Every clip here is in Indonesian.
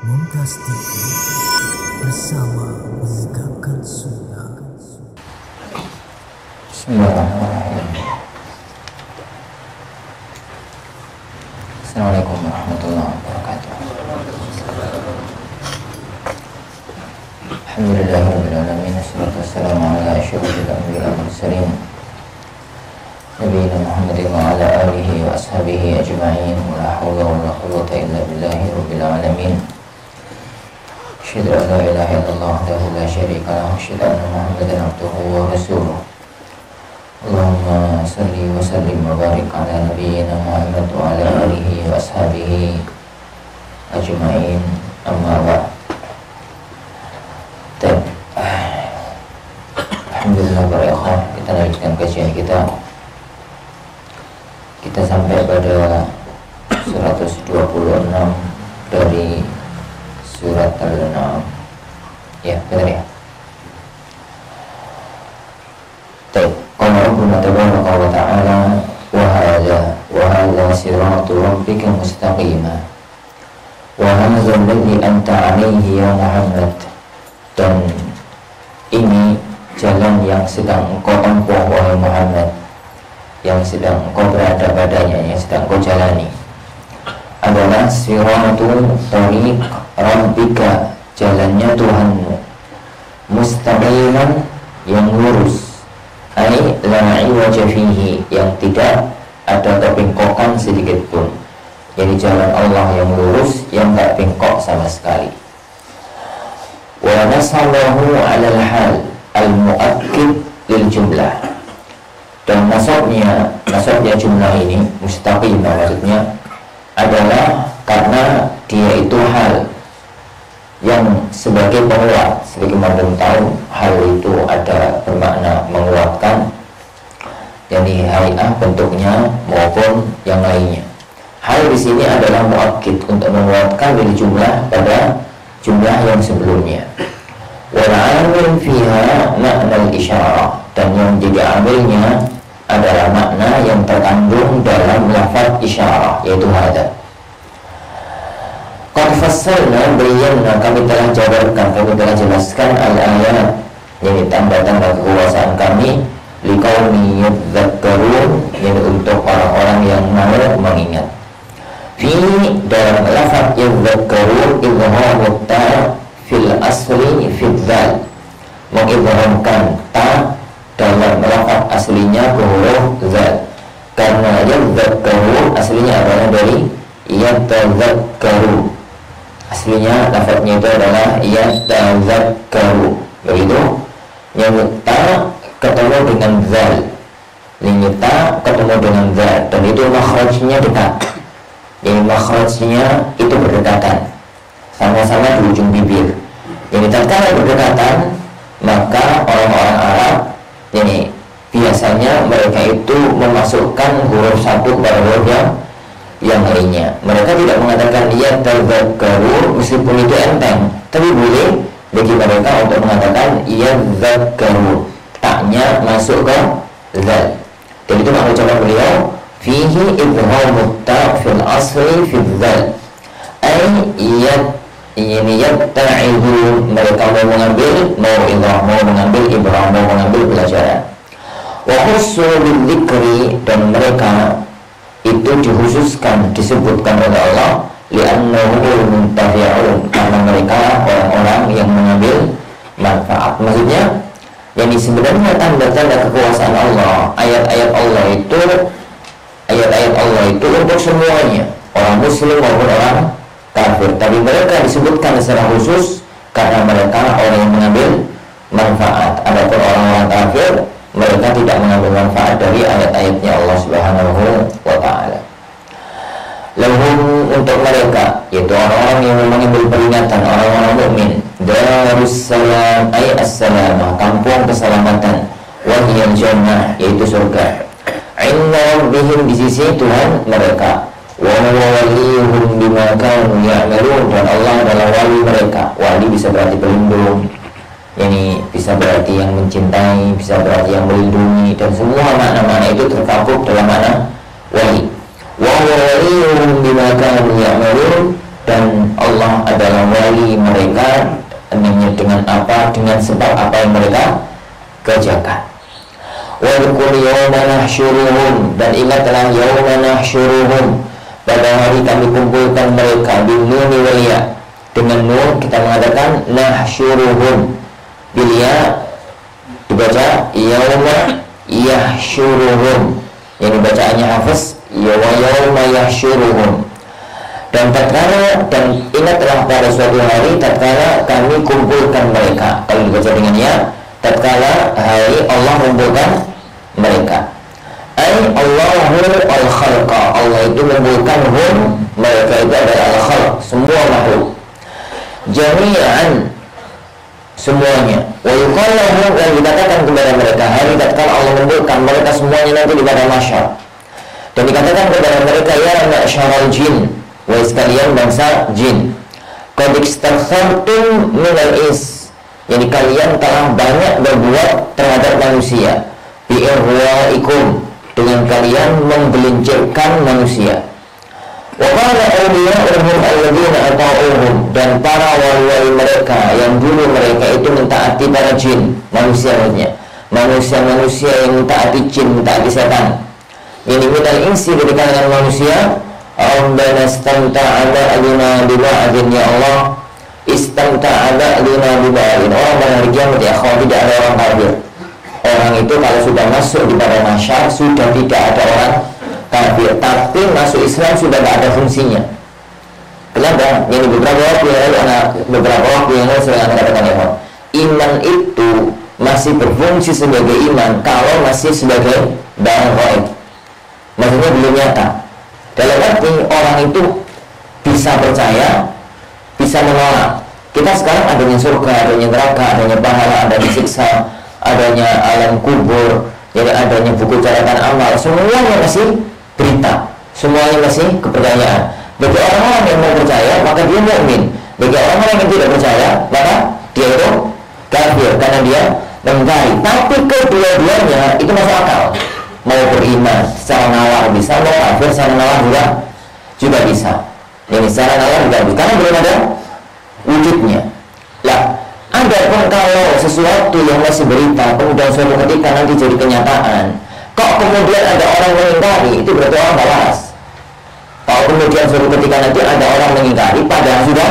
Mumtaz TV bersama menegakkan sunnah. Bismillahirrahmanirrahim. Assalamualaikum warahmatullahi wabarakatuh. Alhamdulillahirabbil alamin, wassalatu wassalamu ala asyrofil anbiya'i wal mursalin nabiyina Muhammadin wa ala alihi wa ashabihi ajma'in. Wa la haula wa la quwwata illa billahi rabbil alamin. Asyhadu an la ilaha illallah wahdahu la syarika lahu wa asyhadu anna Muhammadan abduhu wa rasuluh. Allahumma salli wa sallim wa barik ala nabiyyina Muhammad wa ala alihi wa ashabihi ajma'in. Amma ba'd. Alhamdulillah para ikhwan, kita lanjutkan kajian kita. Kita sampai pada 126 dari surat Al-An'am. Ya, benar ya. Qala Rabbuna tabaraka wa ta'ala wa hadha siratu rabbika mustaqima wa hadha alladhi anta 'alaihi ya Muhammad. Dan ini jalan yang sedang engkau tempuh wahai Muhammad, yang sedang engkau berada padanya, yang sedang engkau jalani adalah siratul tariq rabbika, jalannya Tuhanmu, mustaqiman, yang lurus, ai la iwaja fihi, yang tidak ada kebengkokan sedikit pun. Jadi jalan Allah yang lurus, yang tak bengkok sama sekali. Wa nasabahu 'alal hal al-mu'akkid lil jumlah. Dan nasabnya jumlah ini mustaqimah, maksudnya adalah karena dia itu hal yang sebagai penguat. Sebagaimana kita tahu, hal itu ada bermakna menguatkan, jadi hay'ah bentuknya maupun yang lainnya. Hal di sini adalah mu'akkid, untuk menguatkan dari jumlah pada jumlah yang sebelumnya. Wal 'amil fiha makna al-isyarah, dan yang jadi amilnya adalah makna yang terkandung dalam lafaz isyarah, yaitu hada. Qad fassalna bayyana, kami telah jabarkan, kami telah jelaskan al-ayat, yaitu tanda-tanda kekuasaan kami, liqaumi yadzakkarun, yaitu untuk orang-orang yang mau mengingat. Fi, dalam lafaz yadzakkarun, idghamut ta fil asli fil dzal, mengidghamkan ta dalam lafaz aslinya ke huruf zal, karena yadzakkaru aslinya adalah dari yatadzakkaru, aslinya lafaznya itu adalah yatadzakkaru, begitu. Yang ta ketemu dengan zal, ini ta ketemu dengan zal, dan itu makhrajnya dekat, jadi makhrajnya itu berdekatan, sama-sama di ujung bibir. Jadi tatkala berdekatan, maka orang-orang Arab ini biasanya mereka itu memasukkan huruf satu pada huruf yang lainnya. Mereka tidak mengatakan ya tadzakkaru meskipun itu enteng, tapi boleh bagi mereka untuk mengatakan ya dzakkaru, taknya masuk ke zal. Dan itu makna ucapan beliau fihi idghamut ta fil asli fil zal, ay ini yatta'idu, mereka mau mengambil ibrah, mau mengambil pelajaran. Wa khussu bil dzikri, dan mereka itu dikhususkan, disebutkan oleh Allah, li'annahum muntafi'un, karena mereka orang-orang yang mengambil manfaat. Maksudnya, yani sebenarnya tanda-tanda kekuasaan Allah, ayat-ayat Allah itu untuk semuanya, orang muslim maupun orang kafir, tapi mereka disebutkan secara khusus karena mereka orang yang mengambil manfaat. Adapun orang-orang kafir, mereka tidak mengambil manfaat dari ayat-ayatnya Allah Subhanahu wa ta'ala. Lahum, untuk mereka, yaitu orang-orang yang mengambil peringatan, orang-orang mukmin, darussalam ay as-salamah, kampung keselamatan, wahiyal jannah, yaitu surga, inna rabbihim, di sisi Tuhan mereka, wa waliyuhum bima kanu ya'malun, dan Allah adalah wali mereka. Wali bisa berarti pelindung, ini bisa berarti yang mencintai, bisa berarti yang melindungi, dan semua makna-makna itu tercakup dalam makna wali. Wa waliyuhum bima kanu ya'malun, dan Allah adalah wali mereka. Dengan apa? Dengan sebab apa yang mereka kerjakan. Wadhkur yawma nahsyuruhum, dan ingatlah yawma nahsyuruhum, pada hari kami kumpulkan mereka, bin nuni wal ya, dengan nun kita mengatakan nahsyuruhum, bil ya dibaca yawma yahsyuruhum, yang dibacaannya Hafiz yawma yahsyuruhum. Dan tatkala, dan ingatlah pada suatu hari tatkala kami kumpulkan mereka. Kalau dibaca dengan ya, tatkala hari Allah kumpulkan mereka. Ay Allahu al-khalqa, Allah itu kumpulkan hum, mereka itu adalah al-khalq, semua makhluk. Jami'an, semuanya. Wa yuqalu lahum, dan dikatakan kepada mereka hari tatkala Allah kumpulkan mereka semuanya nanti di padang mahsyar. Dan dikatakan kepada mereka, ya ma'syaral jin, wahai sekalian bangsa jin, qad istaghfartum minal ins, jadi kalian telah banyak berbuat terhadap manusia, bi irwaikum, dengan kalian menggelincirkan manusia. Wa qala awliya'uhum alladziina ata'uhum, dan para wali-wali mereka yang dulu mereka itu mentaati para jin, manusia-manusia, manusia-manusia yang mentaati jin, mentaati setan. Ini minal insi, dari kalangan manusia. Rabbana istamta'a ba'duna bi ba'din, ya Allah, istamta'a ba'duna bi ba'din. Orang pada hari kiamat ya akhwat, tidak ada orang kafir. Orang itu kalau sudah masuk di padang mahsyar sudah tidak ada orang kafir, tapi masuk Islam sudah tidak ada fungsinya. Kenapa? Jadi beberapa waktu yang lalu saya katakan ya, iman itu masih berfungsi sebagai iman kalau masih sebagai barang gaib, maksudnya belum nyata. Dalam arti orang itu bisa percaya, bisa menolak. Kita sekarang adanya surga, adanya neraka, adanya pahala, adanya siksa, adanya alam kubur, jadi adanya buku catatan amal, semuanya masih berita, semuanya masih kepercayaan. Bagi orang-orang yang mau percaya, maka dia mukmin. Bagi orang-orang yang tidak percaya, maka dia itu kafir karena dia mengingkari. Tapi kedua-duanya itu masuk akal. Mau beriman secara nalar bisa, mau kafir secara nalar juga bisa. Jadi secara nalar juga bisa, karena belum ada wujudnya. Lah, adapun kalau sesuatu yang masih berita, kemudian suatu ketika nanti jadi kenyataan, kok kemudian ada orang mengingkari, itu berarti orang tak waras. Kalau kemudian suatu ketika nanti ada orang mengingkari, padahal sudah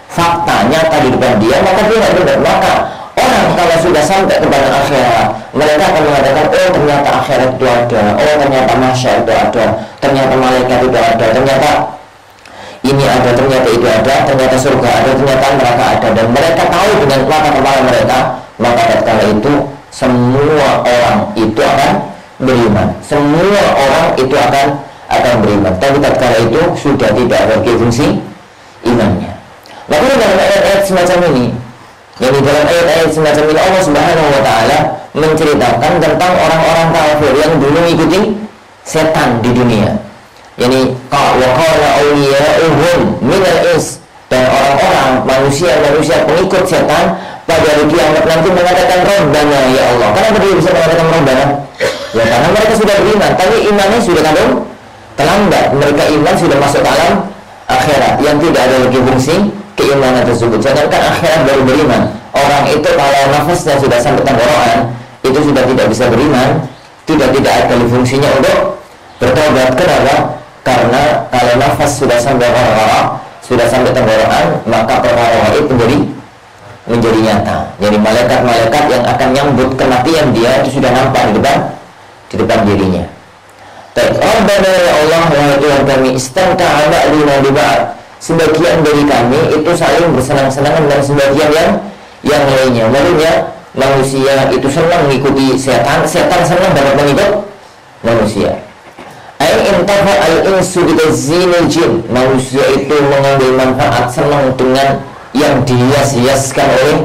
fakta nyata di depan dia, maka dia tidak benar. Maka orang kalau sudah sampai kepada akhirat, mereka akan mengatakan, oh ternyata akhirat itu ada, oh ternyata mahsyar itu ada, ternyata malaikat itu ada, ternyata ini ada, ternyata itu ada, ternyata surga ada, ternyata neraka ada, dan mereka tahu dengan mata kepala mereka. Maka tatkala itu semua orang itu akan beriman, semua orang itu akan beriman. Tapi tatkala itu sudah tidak ada fungsi imannya. Maka dalam ayat-ayat semacam ini, yang di dalam ayat-ayat semacam ini Allah Subhanahu wa Ta'ala menceritakan tentang orang-orang kafir yang dulu mengikuti setan di dunia. Yani waqala awliya'uhum minal ins, dan orang-orang manusia pengikut setan pada hari kiamat nanti mengatakan Rabbana, ya Allah. Kenapa dia bisa mengatakan Rabbana? Ya karena mereka sudah beriman, tapi imannya sudah terlambat. Mereka iman sudah masuk ke alam akhirat yang tidak ada lagi fungsi keimanan tersebut. Sedangkan akhirat baru beriman. Orang itu kalau nafasnya sudah sampai tenggorokan, itu sudah tidak bisa beriman, tidak ada fungsinya untuk bertobat. Kenapa? Karena kalau nafas sudah sampai tenggorokan, maka perkara itu menjadi nyata. Jadi malaikat-malaikat yang akan nyambut kematian dia itu sudah nampak di depan dirinya. Rabbana ya Allah, wahai Tuhan kami, istamta'a ba'duna bi ba'd, sebagian dari kami itu saling bersenang-senangan dengan sebagian yang lainnya. Maksudnya manusia itu senang mengikuti setan senang dapat mengikut manusia. Ai intafa al-insu bi tazinil jin, manusia itu mengambil manfaat, senang dengan yang dihias-hiaskan oleh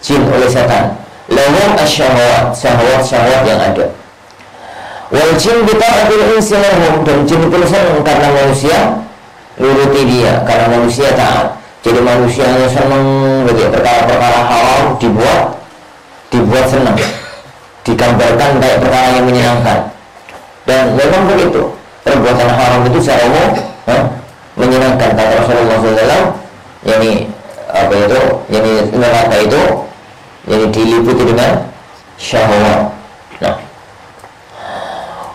jin, oleh setan. Lahum asyahwat, syahwat yang ada. Wal jin bi ta'atil insi lahum, dan jin itu senang karena manusia nuruti dia, karena manusia taat. Jadi manusia hanya senang begitu, perkara-perkara haram dibuat senang, digambarkan kayak perkara yang menyenangkan. Dan memang begitu, perbuatan haram itu secara umum menyenangkan. Kata Rasulullah SAW, yakni apa itu, yakni neraka itu yakni diliputi dengan syahwat. Nah,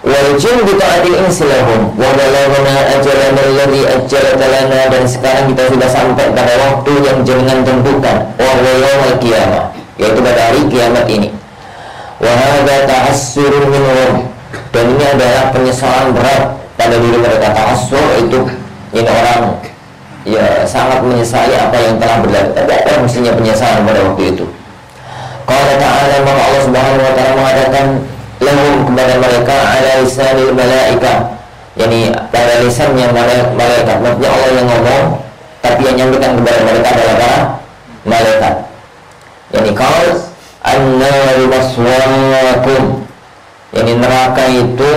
wal jin bi ta'atil insi lahum wa balaghna ajalana alladhi ajjalta lana, dan sekarang kita sudah sampai pada waktu yang jenengan tentukan, wa yaumul qiyamah, yaitu pada hari kiamat ini. Wa hadza ta'assurun minhum, dan ini adalah penyesalan berat pada diri mereka. Ta'assur itu ini orang ya sangat menyesali apa yang telah berlalu, tapi apa mestinya penyesalan pada waktu itu. Qala ta'ala, maka Allah Subhanahu wa ta'ala mengatakan lahum, kepada mereka, ala lisanil malaika, yakni pada lisannya malaikat. Maksudnya Allah yang ngomong, tapi yang nyampaikan kepada mereka adalah para malaikat. Yakni qal an-naru maswaakum, yakni neraka itu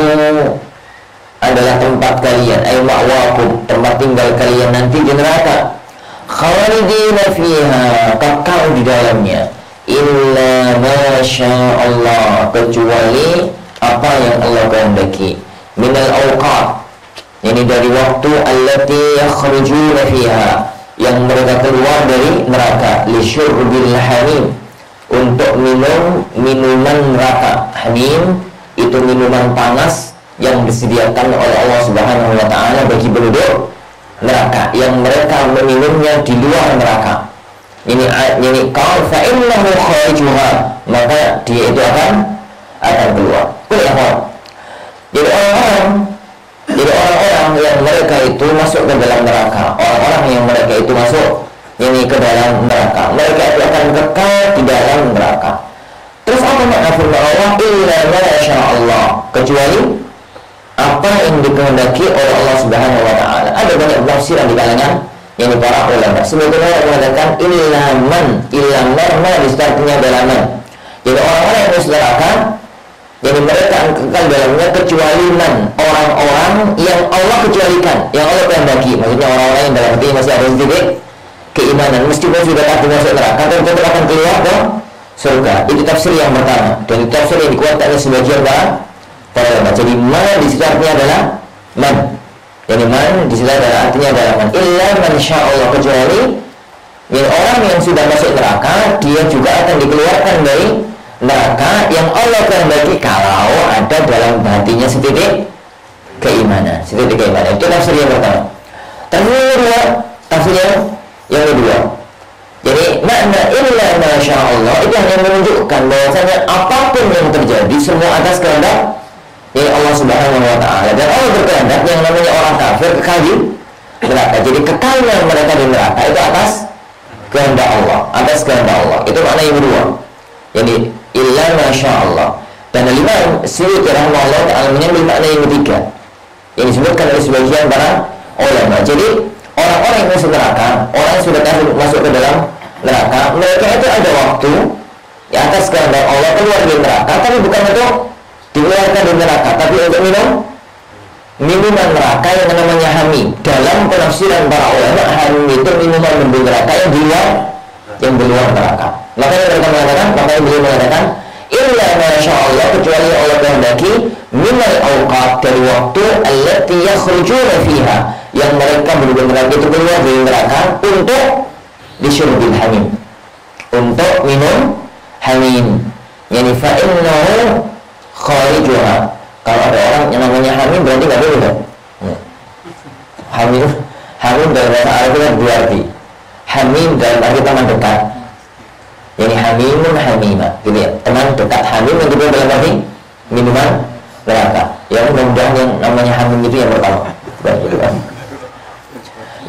adalah tempat kalian, ay ma'wakum, tempat tinggal kalian nanti di neraka. Khalidina fiha, kekal di dalamnya. Illa masya Allah, kecuali apa yang Allah kehendaki. Minal awqat, ini dari waktu allati yakhrujuna fiha, yang mereka keluar dari neraka. Lisyurbil hamim, untuk minum minuman neraka. Hamim itu minuman panas yang disediakan oleh Allah Subhanahu wa ta'ala bagi penduduk neraka, yang mereka meminumnya di luar neraka. Ini qal fa innahu kharijuha, maka dia itu akan keluar. Jadi orang-orang yang mereka itu masuk ke dalam neraka, orang-orang yang mereka itu masuk ini ke dalam neraka, mereka itu akan kekal di dalam neraka. Terus apa makna firman Allah? Illa masya Allah, kecuali apa yang dikehendaki oleh Allah Subhanahu wa ta'ala. Ada banyak tafsiran di kalangan yang para ulama. Sebagian orang mengatakan ilaman di situ artinya adalah man. Jadi orang-orang yang masuk neraka, jadi mereka kekal dalamnya kecuali man, orang-orang yang Allah kecualikan, yang Allah kehendaki. Maksudnya orang-orang yang dalam hati masih ada sedikit keimanan, meskipun sudah pasti masuk neraka, dan tetap akan keluar ke surga. Itu tafsir yang pertama, dan itu tafsir yang dikuatkan oleh sebagian para ulama. Jadi man di situ artinya adalah man. Jadi man di sini adalah artinya adalah man. Illa man sya'allah, kecuali orang yang sudah masuk neraka, dia juga akan dikeluarkan dari neraka yang Allah kehendaki kalau ada dalam hatinya sedikit keimanan. Itu tafsir yang pertama. Tafsir yang kedua. Jadi makna illa ma sya'allah itu hanya menunjukkan bahwasanya apapun yang terjadi semua atas kehendak Allah Subhanahu wa ta'ala, dan Allah berkehendak yang namanya orang kafir kekal di neraka. Jadi kekalnya mereka di neraka itu atas kehendak Allah, itu makna yang kedua. Jadi illa masya Allah. Dan Imam Suyuti rahimahullah ta'ala mengambil makna yang ketiga yang disebutkan oleh sebagian para ulama. Jadi orang-orang yang masuk neraka, orang yang sudah kafir masuk ke dalam neraka, mereka itu ada waktu ya atas kehendak Allah keluar dari neraka, tapi bukan untuk dikeluarkan dari neraka, tapi untuk minuman neraka yang namanya hamim. Dalam penafsiran para ulama, hamim itu minuman membeli neraka yang di luar neraka. Makanya beliau mengatakan illa masya Allah, kecuali Allah kehendaki minal awqat, dari waktu allati yakhrujuna fiha, yang mereka penduduk neraka itu keluar dari neraka untuk disyurbil hamim, untuk minum hamim. Yani fa innahu kharijuha. Kalau ada orang yang namanya hamim berarti nggak boleh kan? Hamim dalam bahasa Arab itu dua arti. Hamim dalam arti teman dekat. Jadi hamimun hamima, gitu ya. Teman dekat. Hamim yang kedua dalam arti minuman neraka. Yang mudah-mudahan yang namanya hamim itu yang pertama.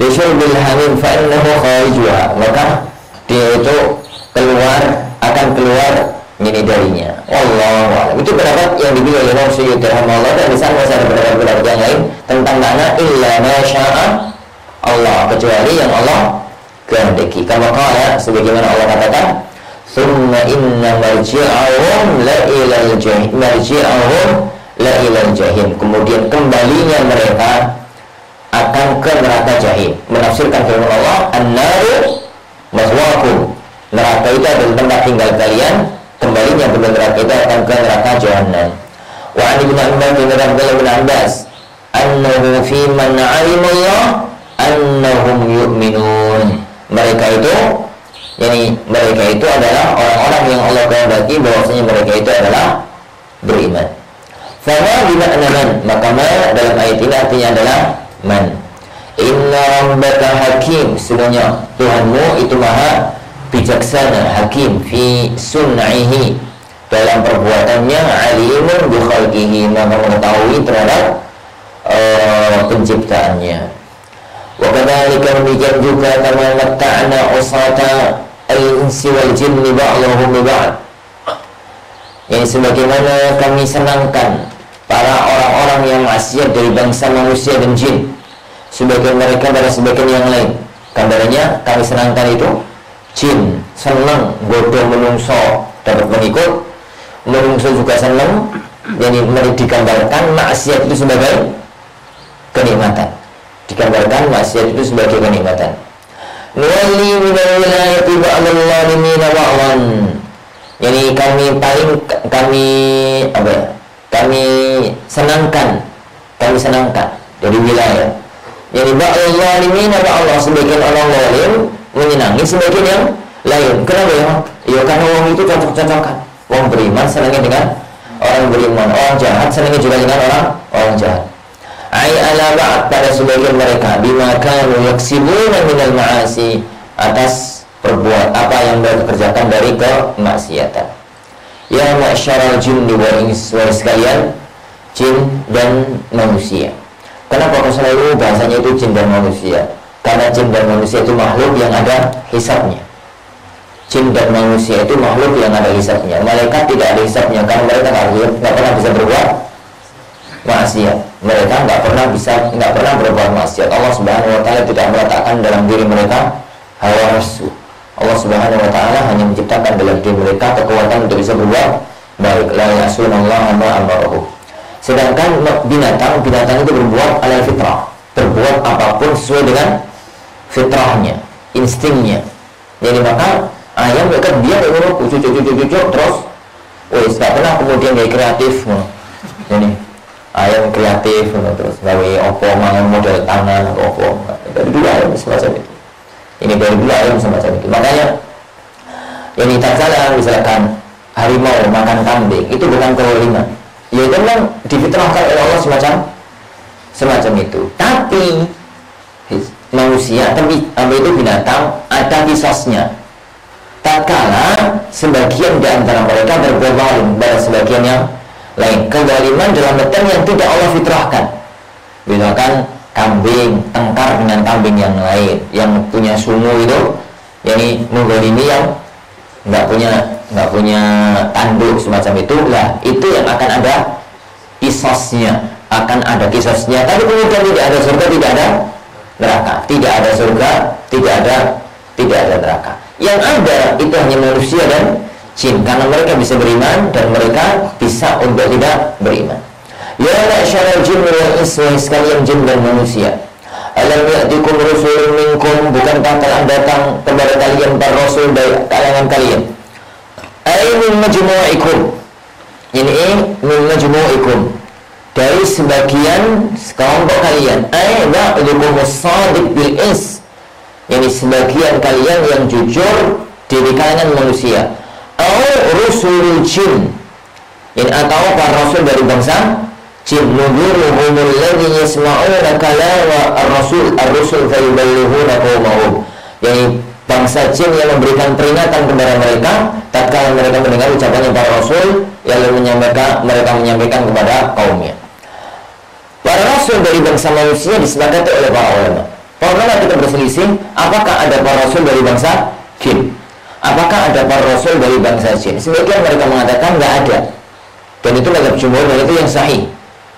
Lisyurbil hamim fa innahu kharijuha, maka dia itu akan keluar ini darinya. Wallahu a'lam. Itu pendapat yang dipilih oleh Imam Suyuti rahimahullah, dan di sana masih ada pendapat-pendapat yang lain tentang makna illa ma syaa Allah, kecuali yang Allah kehendaki. Kama qala, sebagaimana Allah katakan, summa inna marji'ahum la ilal jahim, kemudian kembalinya mereka akan ke neraka jahim. Menafsirkan firman Allah, an-naru maswaakum, neraka itu adalah tempat tinggal kalian, kembalinya ke neraka itu akan ke neraka jahannam. Wa an ibn Abbas bin Abdullah bin Abbas annahu fi man 'alima Allah annahum yu'minun. Mereka itu adalah orang-orang yang Allah kehendaki bahwasanya mereka itu adalah beriman. Fama bima'na man, maka ma dalam ayat ini artinya adalah man. Inna rabbaka hakim, sebenarnya Tuhanmu itu maha bijaksana, hakim fi sun'ihi, dalam perbuatannya, alimun bi khalqihi, maha mengetahui terhadap penciptaannya. Wa kadzalika demikian juga kama matta'na usata al-insi wal jinni ba'dhum bi ba'd. Yang sebagaimana kami senangkan para orang-orang yang maksiat dari bangsa manusia dan jin, sebagian mereka pada sebagian yang lain. Gambarannya kami senangkan itu jin senang godong menungso dapat mengikut, menungso juga senang. Jadi digambarkan maksiat itu sebagai kenikmatan, digambarkan maksiat itu sebagai kenikmatan. Nuwalli minal wilayati ba'dal zalimin ba'dhan. Yani kami senangkan dari wilayah. Jadi ba'dal zalimin ba'dhan, sebagian orang zalim menyenangi sebagian yang lain. Kenapa ya? Ya karena orang itu cocok-cocokan. Orang beriman senangnya dengan orang beriman, orang jahat senangnya juga dengan orang jahat. Ai ala ba'd, pada sebagian mereka, bima kanu yaksibuna minal ma'asi, atas perbuat apa yang mereka kerjakan dari kemaksiatan. Ya ma'syaral jinni wal ins, sekalian jin dan manusia. Kenapa kok selalu bahasanya itu jin dan manusia? Karena jin dan manusia itu makhluk yang ada hisabnya. Jin dan manusia itu makhluk yang ada hisabnya. Malaikat tidak ada hisabnya karena mereka nggak pernah bisa berbuat maksiat. Mereka nggak pernah berbuat maksiat. Allah Subhanahu wa taala tidak meletakkan dalam diri mereka hawa nafsu. Allah Subhanahu wa taala hanya menciptakan dalam diri mereka kekuatan untuk bisa berbuat baik. La ya'sunallaha ma amarahu. Sedangkan binatang itu berbuat ala fitrah, berbuat apapun sesuai dengan fitrahnya, instingnya. Jadi maka ayam mereka dia cucuk terus, nggak pernah kemudian dia kreatif. Jadi ayam kreatif terus gawe opo mangan model tangan atau opo, dari dulu ayam semacam itu. Ini dari dulu ayam semacam itu. Makanya ini tak salah, misalkan harimau makan kambing itu bukan kezaliman. Ya itu memang difitrahkan oleh Allah semacam itu. Tapi manusia, tapi itu binatang ada kisosnya. Tak kala sebagian di antara mereka berbuat zalim pada sebagian yang lain. Kezaliman dalam artian yang tidak Allah fitrahkan. Misalkan kambing tengkar dengan kambing yang lain yang punya sungu itu, yakni menggolimi yang nggak punya tanduk semacam itu lah, itu yang akan ada kisosnya, tapi kemudian tidak ada surga, tidak ada neraka, tidak ada surga, tidak ada neraka. Yang ada itu hanya manusia dan jin, karena mereka bisa beriman dan mereka bisa untuk tidak beriman. Ya ma'syaral jinni wal ins, sekalian jin dan manusia, alam ya'tikum rusulun minkum, bukankah telah datang kepada kalian para rasul dari kalangan kalian? Min majmu'ikum, ini min majmu'ikum, dari sebagian kelompok kalian. Ba'dukum as-sadiq bil ins, yani sebagian kalian yang jujur dari kalangan manusia. Rusulul jin, yani atau para rasul dari bangsa jin. Nuduruhumul ladzi yasma'una kalama ar-rusul fayuballighuna qaumahum, yani bangsa jin yang memberikan peringatan kepada mereka tatkala mereka mendengar ucapannya para rasul yang mereka menyampaikan kepada kaumnya. Para rasul dari bangsa manusia disepakati oleh para ulama. Para ulama kita berselisih, apakah ada para rasul dari bangsa jin? Apakah ada para rasul dari bangsa jin? Sebagian mereka mengatakan nggak ada. Dan itu mazhab jumhur, dan itu yang sahih.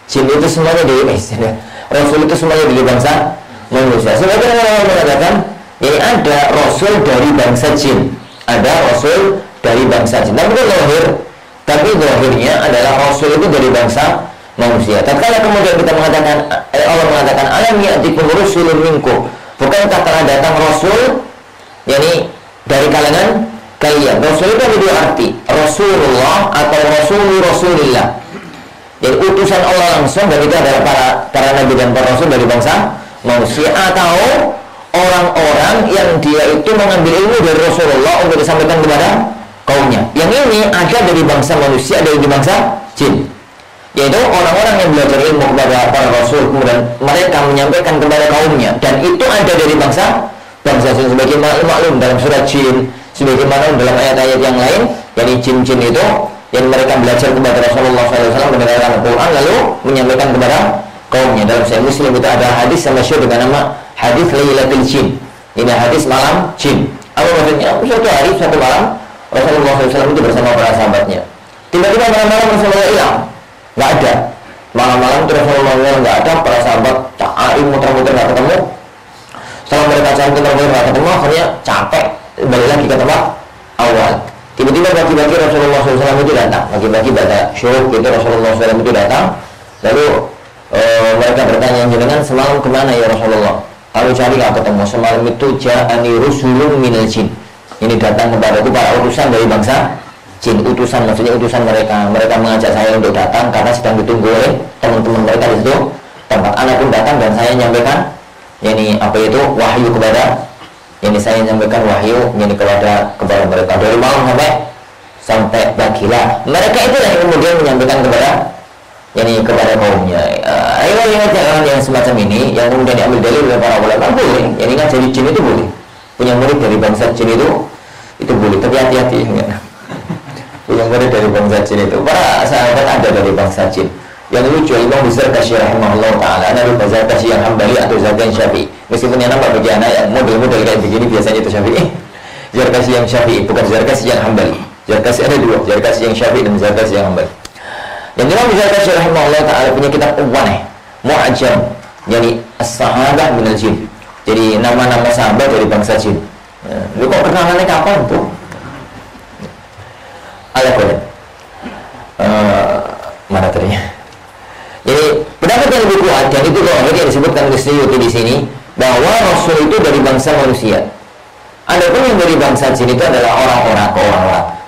Jin itu semuanya dari rasul itu semuanya dari bangsa manusia. Sebagian orang mengatakan ini ada rasul dari bangsa jin, ada rasul dari bangsa jin. Tapi zahirnya adalah rasul itu dari bangsa manusia. Tatkala kemudian kita mengatakan, Allah mengatakan alam ya'tikum rusulun minkum, bukankah telah datang rasul, yakni dari kalangan kalian. Rasul itu ada dua arti, Rasulullah atau Rasulillah. Jadi utusan Allah langsung, dan itu adalah para nabi dan para rasul dari bangsa manusia atau orang-orang yang dia itu mengambil ilmu dari Rasulullah untuk disampaikan kepada kaumnya. Yang ini ada dari bangsa manusia, ada dari bangsa jin, yaitu orang-orang yang belajar ilmu kepada para rasul, kemudian mereka menyampaikan kepada kaumnya, dan itu ada dari bangsa jin. Sebagaimana maklum dalam surat jin, sebagaimana dalam ayat-ayat yang lain, yakni jin-jin itu yang mereka belajar kepada Rasulullah SAW, mendengarkan Al-Quran lalu menyampaikan kepada kaumnya. Dalam Sahih Muslim itu ada hadis yang masyhur dengan nama hadis Lailatul Jin. Ini hadis malam jin. Apa maksudnya? Suatu hari, suatu malam Rasulullah SAW itu bersama para sahabatnya. Tiba-tiba malam-malam Rasulullah hilang, nggak ada. Malam-malam itu Rasulullah nggak ada, para sahabat cari muter-muter nggak ketemu. Setelah mereka cari muter-muter nggak ketemu, akhirnya capek, balik lagi ke tempat awal. Tiba-tiba pagi-pagi Rasulullah SAW itu datang, pagi-pagi pada syuruk itu Rasulullah SAW itu datang. Lalu mereka bertanya, jenengan semalam kemana ya Rasulullah? Kami cari nggak ketemu. Semalam itu ja'ani rusulun minal jin. Ini datang kepada itu para utusan dari bangsa jin. Utusan maksudnya utusan mereka. Mereka mengajak saya untuk datang karena sedang ditunggu oleh teman-teman mereka di situ tempat. Anak pun datang dan saya nyampaikan, yakni apa itu wahyu kepada, yakni saya nyampaikan wahyu yakni kepada mereka dari malam sampai pagi lah. Mereka itulah yang kemudian menyampaikan kepada, yakni kepada kaumnya. Ayat-ayat yang semacam ini yang kemudian diambil dalil oleh para ulama boleh. Yakni kan jadi jin itu boleh. Punya murid dari bangsa jin itu boleh, tapi hati-hati ya. Punya murid dari bangsa jin itu, para sahabat ada dari bangsa jin. Yang lucu, Imam Zarkashi rahimahullah ta'ala, ada lupa Zarkashi yang Hambali atau Zarkashi yang Syafi'i. Meskipun yang nampak bagi anak yang model-model kayak begini biasanya itu Syafi'i. Zarkashi yang Syafi'i, bukan Zarkashi yang Hambali. Zarkashi ada dua, Zarkashi yang Syafi'i dan Zarkashi yang Hambali. Yang Imam Zarkashi rahimahullah ta'ala punya kitab Uwaneh Mu'ajam, yakni As-Sahabah minal Jin. Jadi nama-nama sahabat dari bangsa jin. Lu kok kenalannya kapan tuh? Alakulah. Mana tadinya? Jadi pendapat yang lebih kuat, dan itu kalau yang disebutkan oleh Suyuti di sini, bahwa Rasul itu dari bangsa manusia. Adapun yang dari bangsa jin itu adalah orang-orang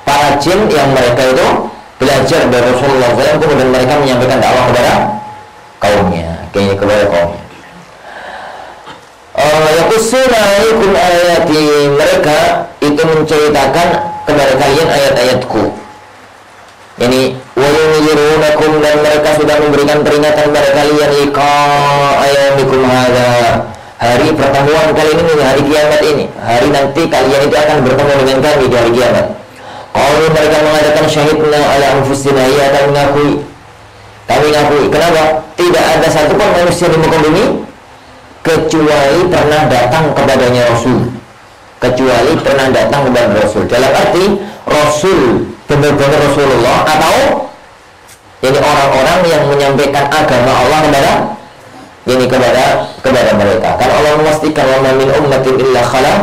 para jin yang mereka itu belajar dari Rasulullah SAW, kemudian mereka menyampaikan dakwah kepada kaumnya, kepada kaumnya. Yaqussuna alaikum ayati, mereka itu menceritakan kepada kalian ayat-ayatku. Yani wa yunzirunakum, dan mereka sudah memberikan peringatan kepada kalian ayamikum hadza, hari pertemuan kalian ini, hari kiamat ini, hari nanti kalian itu akan bertemu dengan kami di hari kiamat. Kalau mereka mengatakan syahidna ala anfusina, ya kami ngakui. Kenapa? Tidak ada satupun manusia di muka bumi kecuali pernah datang kepadanya Rasul. Dalam arti Rasul benar-benar Rasulullah, atau jadi orang-orang yang menyampaikan agama Allah kepada mereka. Kan Allah memastikan wa min ummatin illa khala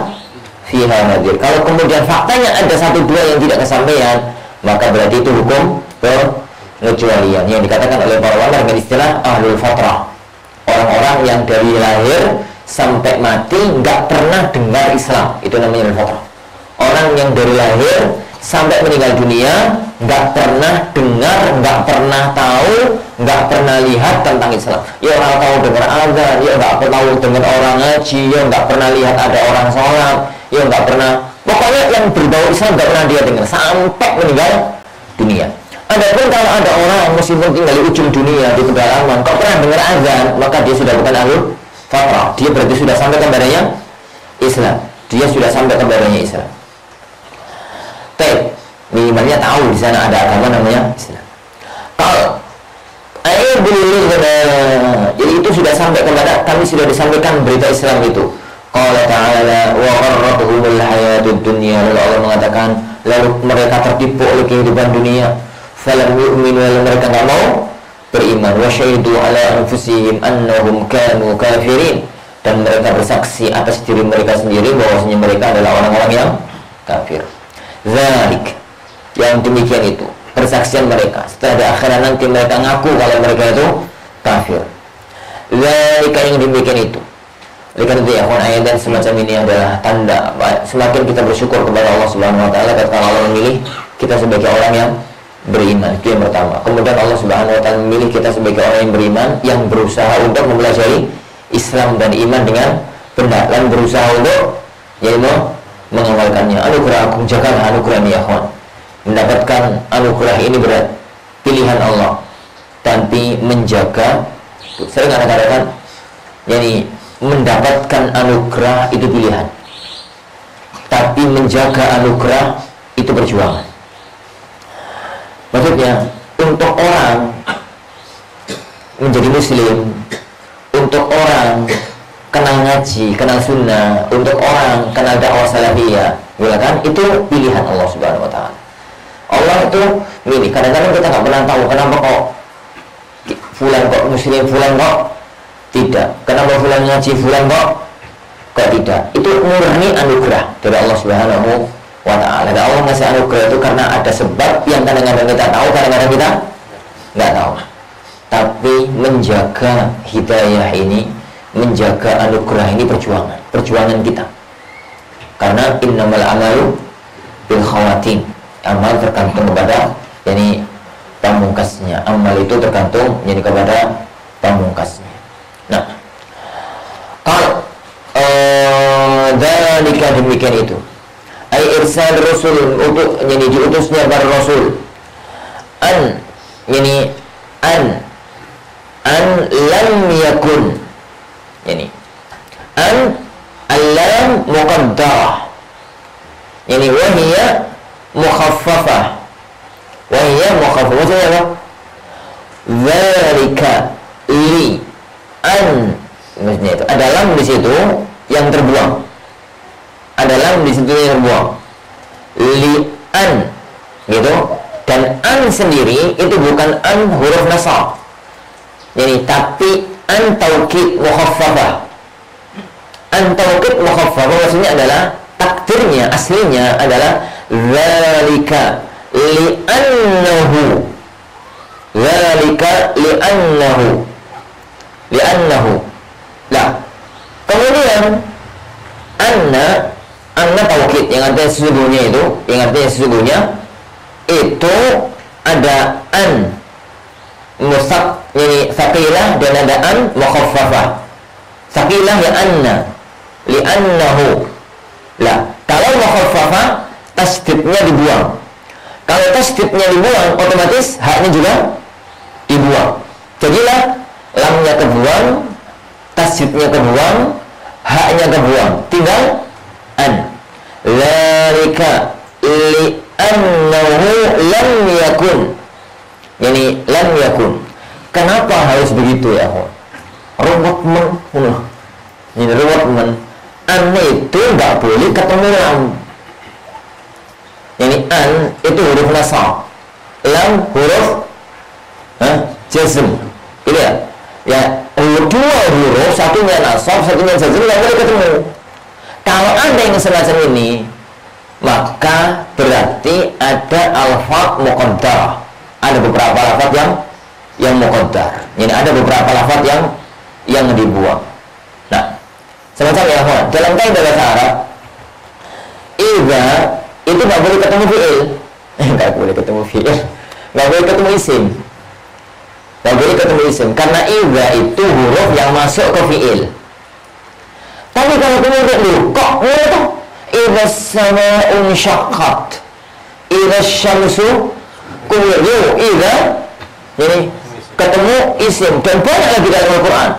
fiha nadhir. Kalau kemudian faktanya ada satu dua yang tidak kesampaian, maka berarti itu hukum pengecualian yang dikatakan oleh para ulama dengan istilah ahlul fatrah. Orang-orang yang dari lahir sampai mati nggak pernah dengar Islam, itu namanya al-fatrah. Orang yang dari lahir sampai meninggal dunia nggak pernah dengar, nggak pernah tahu, nggak pernah lihat tentang Islam. Ya nggak tahu dengar azan, ya nggak tahu dengar orang ngaji, ya nggak pernah lihat ada orang sholat, ya nggak pernah, pokoknya yang berbau Islam nggak pernah dia dengar sampai meninggal dunia. Adapun kalau ada orang meskipun tinggal di ujung dunia di pedalaman kok pernah dengar azan, maka dia sudah bukan ahlul fatrah. Dia berarti sudah sampai kepadanya Islam. Islam. Minimalnya tahu di sana ada agama namanya Islam. Kalau jadi itu sudah sampai kepada kami, sudah disampaikan berita Islam itu. Qala ta'ala wa gharratuhumul hayatud dunya, lalu Allah mengatakan lalu mereka tertipu oleh kehidupan dunia. Falam yu'minu, mereka tidak mau beriman. Wa syahidu ala anfusihim annahum kanu kafirin, dan mereka bersaksi atas diri mereka sendiri bahwasanya mereka adalah orang-orang yang kafir. Zalik, yang demikian itu persaksian mereka. Setelah di akhirat nanti mereka ngaku kalau mereka itu kafir. Zalika, yang demikian itu. Oleh karena itu ya, ayat dan semacam ini adalah tanda semakin kita bersyukur kepada Allah Subhanahu wa taala ketika Allah memilih kita sebagai orang yang beriman. Itu yang pertama. Kemudian Allah Subhanahu wa taala memilih kita sebagai orang yang beriman, yang berusaha untuk mempelajari Islam dan iman dengan benar dan berusaha untuk yaitu mengamalkannya. Anugerah agung, jagalah anugerah ini ya kawan. Mendapatkan anugerah ini berat, pilihan Allah, tapi menjaga, sering katakan, yani mendapatkan anugerah itu pilihan, tapi menjaga anugerah itu perjuangan. Maksudnya untuk orang menjadi muslim, untuk orang kenal ngaji, kenal sunnah, untuk orang kenal dakwah salafiyah, kan itu pilihan Allah Subhanahu wa taala. Allah itu gini, kadang-kadang kita nggak pernah tahu kenapa kok fulan kok muslim, fulan kok tidak, kenapa fulan ngaji, fulan kok tidak. Itu murni anugerah dari Allah Subhanahu wa taala. Dan Allah ngasih anugerah itu karena ada sebab yang kadang-kadang kita tahu, kadang-kadang kita nggak tahu. Tapi menjaga hidayah ini, menjaga anugerah ini perjuangan kita. Karena innamal amalu bil khawatim. Amal tergantung kepada yani pamungkasnya. Amal itu tergantung jadi kepada pamungkasnya. Nah, kalau dzalika demikian itu. Ai irsal rasul, untuk jadi diutusnya para rasul. An lam yakun. Yani lam muqaddarah. Yani wahiyya mukhaffafah. Maksudnya apa? Dzalika li an, maksudnya itu ada lam di situ yang terbuang. Ada lam di situ yang terbuang. Li an gitu. Dan an sendiri itu bukan an huruf nasab. Jadi tapi an taukid mukhaffafah. An taukid mukhaffafah maksudnya adalah takdirnya aslinya adalah dzalika li'annahu lah. Kemudian anna taukid yang artinya sesungguhnya itu ada an musaq, yani saqilah, dan ada an mukhaffafah. Saqilah ya anna li'annahu lah. Kalau mukhaffafah tasdidnya dibuang. Kalau tasdidnya dibuang, otomatis haknya juga dibuang. Jadilah lamnya kebuang, tasdidnya kebuang, haknya kebuang. Tinggal an. Dzalika li'annahu lam yakun. Yani lam yakun. Kenapa harus begitu ya? Ruwet men. An itu nggak boleh ketemu lam. Yani an itu huruf nasab, lam huruf jazm. Gitu ya? Ya, dua huruf, satunya nasab, satunya jazm, nggak boleh ketemu. Kalau ada yang semacam ini, maka berarti ada alfaz muqaddar. Ada beberapa lafaz yang muqaddar. Jadi ada beberapa lafaz yang dibuang. Nah, semacam ya, dalam kaidah bahasa Arab, idza itu nggak boleh ketemu fi'il, nggak boleh ketemu isim, karena idza itu huruf yang masuk ke fi'il. Tapi kalau kemudian kok idza as-sama'u inshaqqat, idza asy-syamsu kuwirat, idza jadi ketemu isim, dan banyak lagi dalam Al-Quran.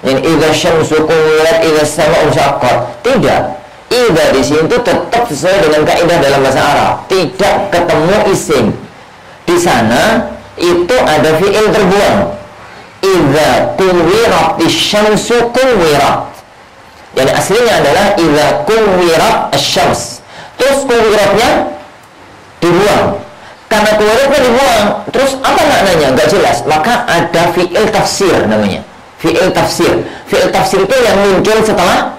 Ini idza asy-syamsu kuwirat, idza as-sama'u inshaqqat. Tidak. Idza di sini itu tetap sesuai dengan kaidah dalam bahasa Arab, tidak ketemu isim. Di sana itu ada fi'il terbuang. Idza kuwirat asy-syamsu kuwirat. Jadi aslinya adalah idza kuwirat asy-syams. Terus kuwiratnya dibuang. Karena kuwiratnya dibuang, terus apa maknanya? Enggak jelas. Maka ada fi'il tafsir namanya. Fi'il tafsir. Fi'il tafsir itu yang muncul setelah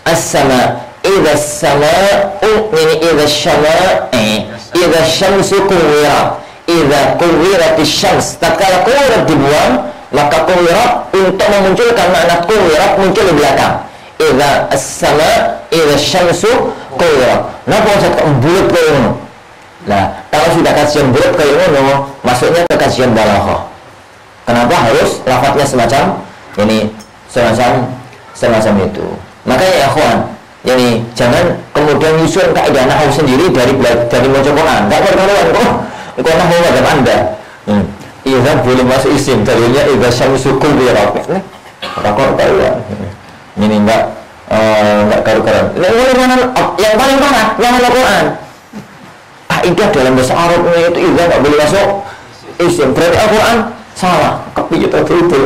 as-sama. Idza as-sama'u, ini idza idza asy-syamsu kuwirat. Idza kuwirat asy-syams. Tatkala kuwirat dibuang, maka kuwirat untuk memunculkan makna kuwirat muncul di belakang. Idza as-sama, idza asy-syamsu kuwirat. Napa Ustaz kok bulat kayak ngono? Nah, kalau sudah kajian bulat kayak ngono, masuknya ke kajian balaghah. Kenapa harus lafadznya semacam ini semacam itu. Makanya ya ikhwan, jadi jangan kemudian nyusun kaidah nahwu sendiri dari baca Quran. Enggak berkaruan kok. Kok nahwu macam Anda. Iya boleh masuk isim, tadinya idza syamsu kuwirat. Rakor tahu ya. Ini enggak karu-karuan. Yang paling parah yang Al-Qur'an. Kaidah dalam bahasa Arabnya itu idza enggak boleh masuk isim. Berarti Al-Qur'an salah. Kepiye itu.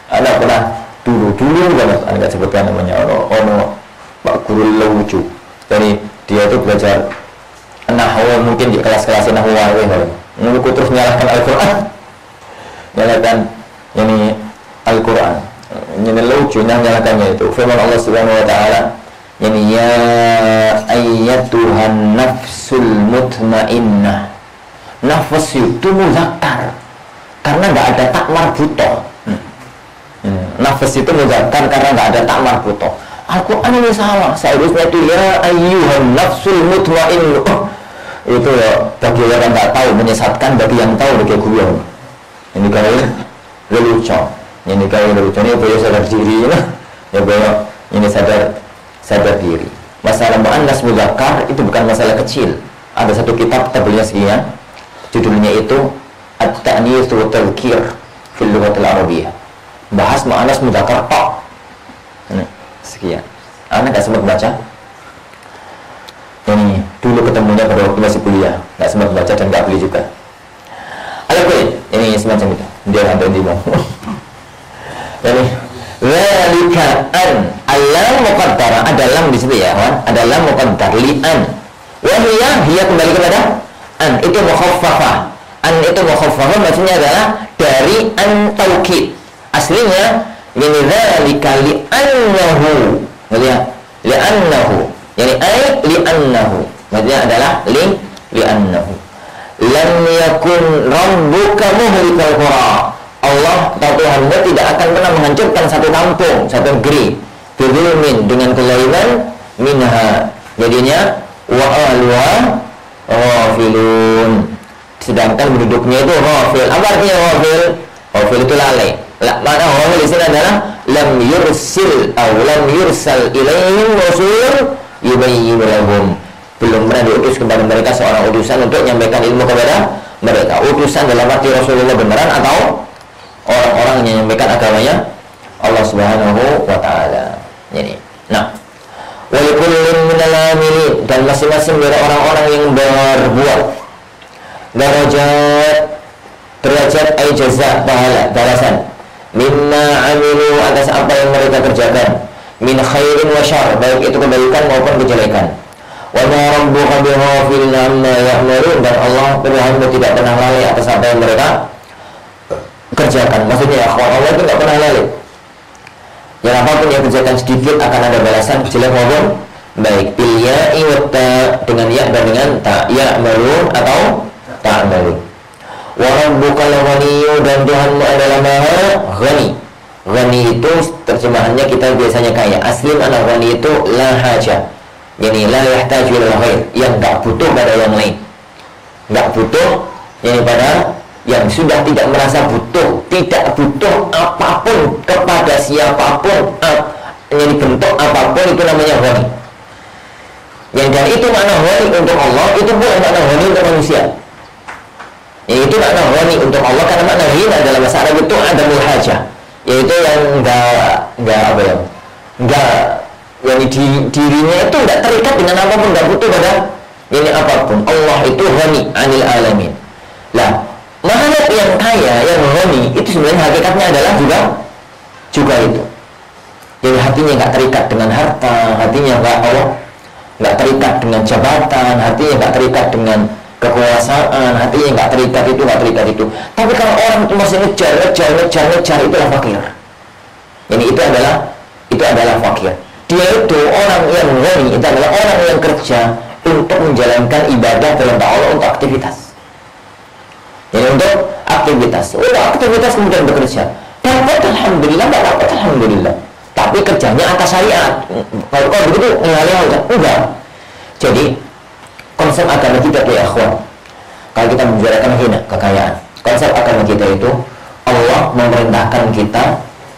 Ada pernah dulu banget Anda sebutkan namanya ono Pak Guru lucu. Jadi dia itu belajar nahwu mungkin di kelas-kelas nahwu menurutku terus menyalahkan Al-Quran, menyalahkan ini Al-Quran, ini lucu menyalahkannya itu. Firman Allah Subhanahu Wa Taala, ini ya ayyatuhan nafsul mutmainnah. Nafas itu muzakkar karena nggak ada tak marbutoh. Nafas itu muzakkar karena nggak ada tak marbutoh. Al-Quran ini salah. Seharusnya itu ya ayyuhan nafsul mutmainnah. Itu ya bagi yang nggak tahu menyesatkan, bagi yang tahu bagi guyon. Ini kalau lelucon, ini kalau lelucon ini boleh sadar diri, ya boleh ini sadar diri. Masalah muannas muzakkar itu bukan masalah kecil. Ada satu kitab tebelnya sekian, judulnya itu At-Ta'nits wa Tadhkir fil Lughatil Arabiyyah. Bahas muannas muzakkar tok. Sekian. Anda nggak sempat baca? Ini dulu ketemunya pada waktu masih kuliah, nggak sempat baca dan nggak beli juga. Alhamdulillah, ini semacam itu. Dia ada di bawah. Ini zalika an alam muqaddara, ada lam di situ ya, kawan. Ada lam muqaddar li'an. Wa hiya kembali kepada an, itu mukhaffafah. An itu mukhaffafah maksudnya adalah dari an taukid. Aslinya ini zalika li'annahu. Lihat, li'annahu. Yani ay li'annahu. Maksudnya adalah li'annahu. Lam yakun rabbuka muhlikal qura. Allah atau Tuhanmu tidak akan pernah menghancurkan satu kampung, satu negeri bidzulmin, dengan kezaliman minha. Jadinya wa ahluha ghafilun. Sedangkan penduduknya itu ghafil. Apa artinya ghafil? Ghafil itu lalai. Makna ghafil di sini adalah lam yursal ilaihim rasul yubayyin lahum. Belum pernah diutus kepada mereka seorang utusan untuk menyampaikan ilmu kepada mereka. Utusan dalam arti Rasulullah beneran atau orang-orang yang menyampaikan agamanya Allah Subhanahu wa taala. Ini. Nah, wa likullin minal amilin, dan masing-masing dari orang-orang yang berbuat derajat ay jaza, pahala, balasan mimma amilu, atas apa yang mereka kerjakan, min khairin wa syarr, baik itu kebaikan maupun kejelekan. Wa ma rabbuka bighafilin amma ya'malun, dan Allah Tuhanmu tidak pernah lalai atas apa yang mereka kerjakan. Maksudnya ya, Allah itu tidak pernah lalai. Yang apapun yang kerjakan sedikit akan ada balasan, jelek maupun baik. Bil ya'i wa ta, dengan ya dan dengan ta, ya'malun atau ta'malun. Wa rabbukal ghaniyyu, dan Tuhanmu adalah maha ghani. Ghani itu terjemahannya kita biasanya kaya. Asli mana ghani itu la haja, yani la yahtaju ila ghair, yang enggak butuh pada yang lain. Enggak butuh yani pada yang sudah tidak merasa butuh, tidak butuh apapun kepada siapapun, yani bentuk apapun, itu namanya ghani. Yang dan itu makna ghani untuk Allah, itu bukan makna ghani untuk manusia. Itu makna ghani untuk Allah, karena makna ghina dalam bahasa Arab itu adamul hajah, yaitu yang enggak apa ya, enggak, yang di dirinya itu enggak terikat dengan apapun, enggak butuh pada ini apapun. Allah itu ghani anil alamin. Lah, makhluk yang kaya, yang ghani, itu sebenarnya hakikatnya adalah juga itu. Jadi hatinya enggak terikat dengan harta, hatinya enggak terikat dengan jabatan, hatinya enggak terikat dengan kekuasaan, hatinya enggak terikat itu. Tapi kalau orang itu masih ngejar, itulah fakir. Jadi itu adalah fakir. Dia itu orang yang ghani, itu adalah orang yang kerja untuk menjalankan ibadah perintah Allah, untuk aktivitas. Jadi untuk aktivitas kemudian bekerja. Dapat alhamdulillah, enggak dapat alhamdulillah. Tapi kerjanya atas syariat. Kalau begitu enggak. Jadi konsep agama kita ya ikhwan, kalau kita membicarakan hina kekayaan, konsep agama kita itu Allah memerintahkan kita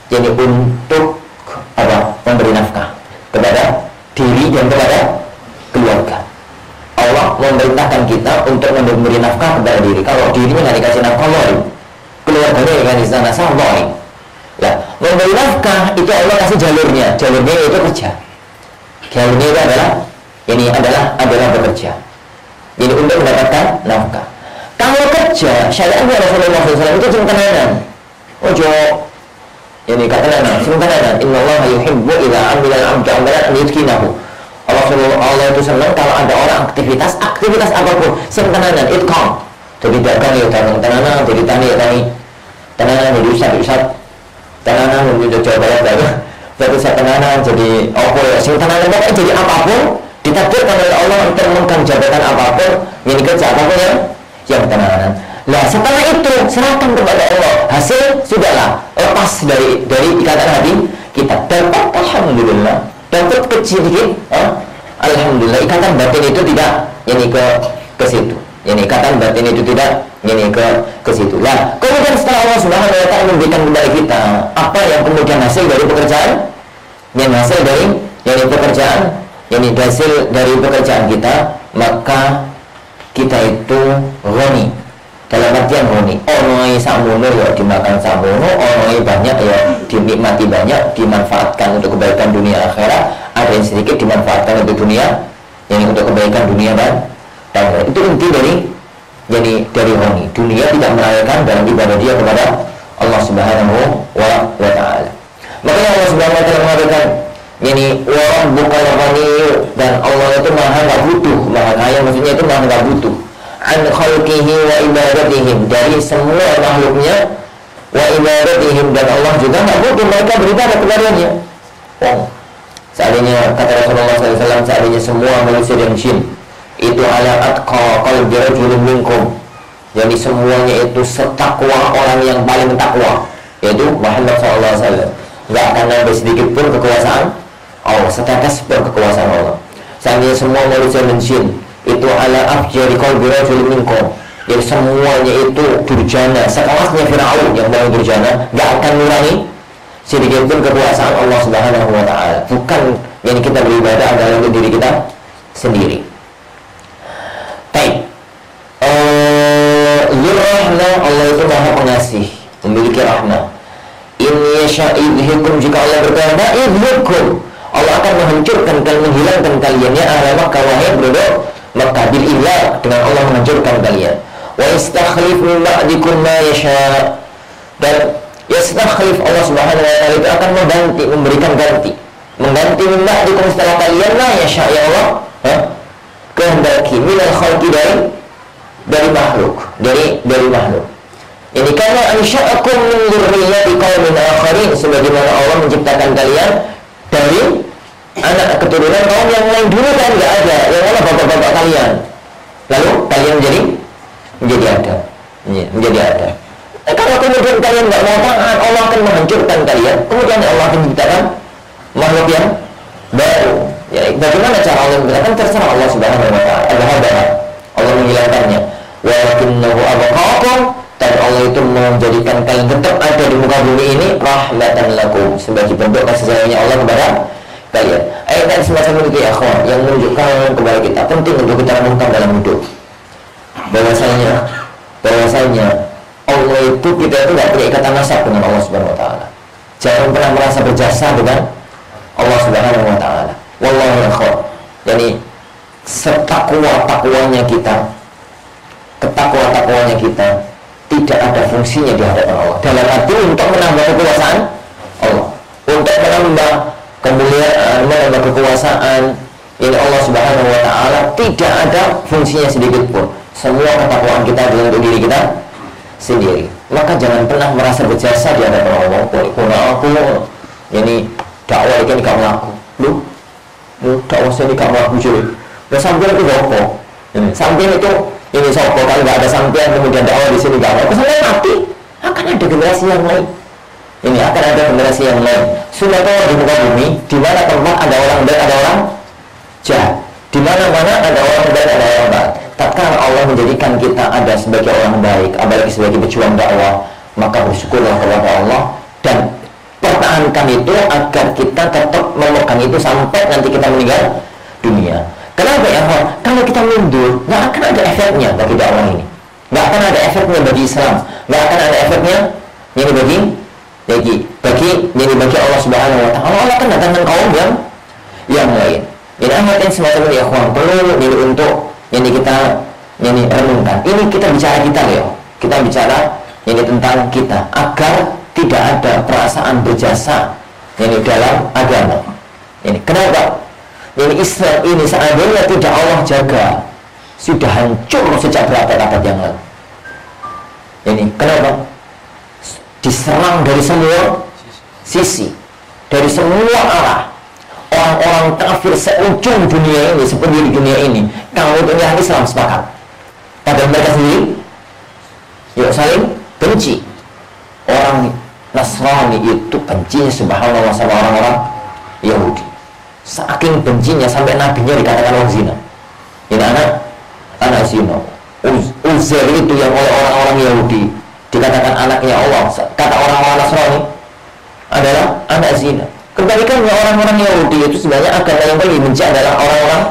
Jadi untuk apa? Memberi nafkah kepada diri dan kepada keluarga. Allah memerintahkan kita untuk memberi nafkah kepada diri. Kalau dirinya nggak dikasih nafkah, keluarganya yang di sana sama. Nah, memberi nafkah itu Allah kasih jalurnya itu kerja. Jalurnya itu adalah bekerja. Jadi untuk mendapatkan nafkah. Kalau kerja, syariatnya Rasulullah SAW itu sempurnakan. Ojo, ini katakan sempurnakan. Inna Allah yuhibbu idza amila al-'abdu 'amalan an yutqinahu. Allah itu senang kalau ada orang aktivitas apapun sempurnakan, itqan. Jadi dagang ya dagang, tenanan jadi tani ya tani, tenanan jadi ustad, tenanan menjadi Jawa Barat dagang. Berarti tenanan jadi apa ya? Sempurnakan pokoknya jadi apapun ditakdirkan oleh Allah untuk memegang jabatan apapun, ini kerja apapun yang tenanan. Nah setelah itu serahkan kepada Allah, hasil sudahlah lepas dari ikatan hati kita. Dapat alhamdulillah, dapat kecil dikit, alhamdulillah. Ikatan batin itu tidak ke situ. Ikatan batin itu tidak ke situ. Nah kemudian setelah Allah Subhanahu wa Ta'ala memberikan kepada kita apa yang kemudian hasil dari pekerjaan, hasil dari pekerjaan kita, maka kita itu ghani. Dalam artian ghani, onoi samono ya dimakan samono, onoi banyak ya dinikmati banyak, dimanfaatkan untuk kebaikan dunia akhirat, ada yang sedikit dimanfaatkan untuk dunia, untuk kebaikan dunia dan akhirat. Itu inti dari ghani. Dunia tidak melalaikan dalam ibadah dia kepada Allah Subhanahu wa Ta'ala. Makanya Allah Subhanahu wa Ta'ala mengatakan wa bukan ghani, dan Allah itu maha nggak butuh, maha kaya, maksudnya itu maha nggak butuh an khalqihi wa ibadatihim, dari semua makhluknya, wa ibadatihim, dan Allah juga nggak butuh mereka beribadah kepadanya. Seandainya kata Rasulullah SAW, seandainya semua manusia dan jin itu ala atqa qalbi rajulin minkum, jadi semuanya itu setakwa orang yang paling takwa, yaitu Muhammad SAW, nggak akan nambah sedikit pun kekuasaan Allah, setetes pun kekuasaan Allah. Seandainya semua manusia dan jin itu ala afjari qalbi rajulin minkum, jadi semuanya itu durjana sekelasnya Fir'aun yang paling durjana, nggak akan mengurangi sedikit pun kekuasaan Allah Subhanahu wa Ta'ala. Bukan yang kita beribadah adalah untuk diri kita sendiri. Zul-Rahmah, Allah itu maha pengasih, memiliki rahmah. In yasha'idhikum, jika Allah berkehendak, idhikum, Allah akan menghancurkan kalian, menghilangkan kalian, ya ahli Makkah, wahai penduduk Makkah, bil ihlak, dengan Allah menghancurkan kalian. Wa istakhlif min ba'dikum ma yasha', dan yastakhlif, Allah Subhanahu wa Ta'ala itu akan memberikan ganti min ba'dikum, setelah kalian, ma yasha', ya Allah kehendaki, minal khalqi, dari makhluk, dari makhluk. Ini karena ansya'akum min dzurriyyati qaumin akharin, sebagaimana Allah menciptakan kalian dari anak keturunan kaum yang lain. Dulu kan nggak ada, yang mana bapak-bapak kalian, lalu kalian menjadi ada. Kalau kemudian kalian nggak mau taat, Allah akan menghancurkan kalian. Kemudian Allah akan menciptakan makhluk yang baru. Ya, bagaimana cara Allah menciptakan, terserah Allah Subhanahu wa Ta'ala. Allah menghilangkannya. Walakinnahu abaqakum, dan Allah itu menjadikan kalian tetap ada di muka bumi ini rahmatan lakum, sebagai bentuk kasih sayangnya Allah kepada kalian. Ayat semacam itu ya akhwan, yang menunjukkan kepada kita penting untuk kita renungkan dalam hidup, bahwasanya Allah itu, kita itu tidak punya ikatan nasab dengan Allah Subhanahu wa Ta'ala. Jangan pernah merasa berjasa dengan Allah Subhanahu wa Ta'ala. Wallahu akhwan. Jadi setakwa-takwanya kita, ketakwa-takwanya kita tidak ada fungsinya di hadapan Allah, dalam arti untuk menambah kekuasaan Allah, untuk menambah kemuliaan, menambah kekuasaan ini Allah Subhanahu wa Ta'ala, tidak ada fungsinya sedikit pun. Semua ketakwaan kita adalah untuk diri kita sendiri. Maka jangan pernah merasa berjasa di hadapan Allah. Kuna aku ini dakwah ini kamu aku, lu dakwah ini kamu aku cuy. Dan sampai itu apa? Sampai itu ini sopo, kalau nggak ada sampean kemudian dakwah di sini dakwah, sampai mati akan ada generasi yang lain. Ini akan ada generasi yang lain. Sudah tahu di muka bumi, di mana tempat ada orang baik, ada orang jahat, di mana-mana ada orang baik, ada orang baik. Tatkala Allah menjadikan kita ada sebagai orang baik, apalagi sebagai pejuang dakwah, maka bersyukurlah kepada Allah. Dan pertahankan itu agar kita tetap memegang itu sampai nanti kita meninggal dunia. Kenapa ya? Kalau kita mundur, nggak akan ada efeknya bagi dakwah ini, nggak akan ada efeknya bagi Islam, nggak akan ada efeknya ini bagi Allah Subhanahu Wa Taala. Allah akan datangkan kaum yang lain. Ini amatin semacam ini ya, perlu ini untuk ini kita ini renungkan. Ini kita bicara kita ya, kita bicara ini tentang kita agar tidak ada perasaan berjasa ini dalam agama. Ini kenapa? Ini Islam ini seandainya tidak Allah jaga, sudah hancur sejak berabad-abad yang lalu. Ini kenapa? Diserang dari semua sisi, dari semua arah. Orang-orang kafir seujung dunia ini, seperti di dunia ini, kalau dunia Islam sepakat. Padahal mereka sendiri yuk saling benci. Orang Nasrani itu bencinya subhanallah sama orang-orang Yahudi. Saking bencinya sampai nabinya dikatakan orang zina. Ini anak zina. Uzair itu yang oleh orang-orang Yahudi dikatakan anaknya Allah, kata orang-orang Nasrani adalah anak zina. Kebalikannya orang-orang Yahudi itu sebenarnya agama yang paling benci adalah orang-orang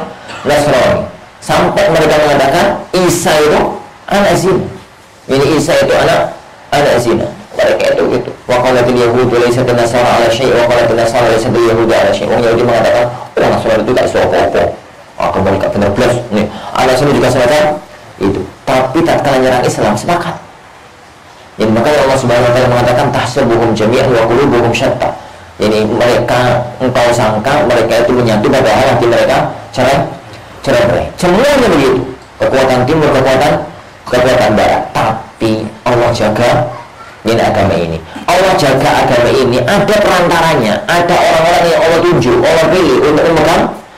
Nasrani. Sampai mereka mengatakan Isa itu anak zina. Ini Isa itu anak zina. Mereka itu gitu. Wa qalatil yahudu laysat an-nasara ala syai' wa qalatil nasara laysat al-yahudu ala syai'. Orang Yahudi mengatakan orang Nasrani itu tak sesuatu apa-apa. Kembali ke benar belas. Nih, alasannya juga semacam itu. Tapi tatkala nyerang Islam sepakat. Jadi makanya Allah Subhanahu wa taala mengatakan tahsabuhum jami'an wa qulubuhum syatta. Jadi mereka, engkau sangka mereka itu menyatu padahal hati mereka cerai. Semuanya begitu. Kekuatan timur, kekuatan barat. Tapi Allah jaga ini agama ini. Allah jaga agama ini. Ada perantaranya. Ada orang-orang yang Allah tunjuk, Allah pilih untuk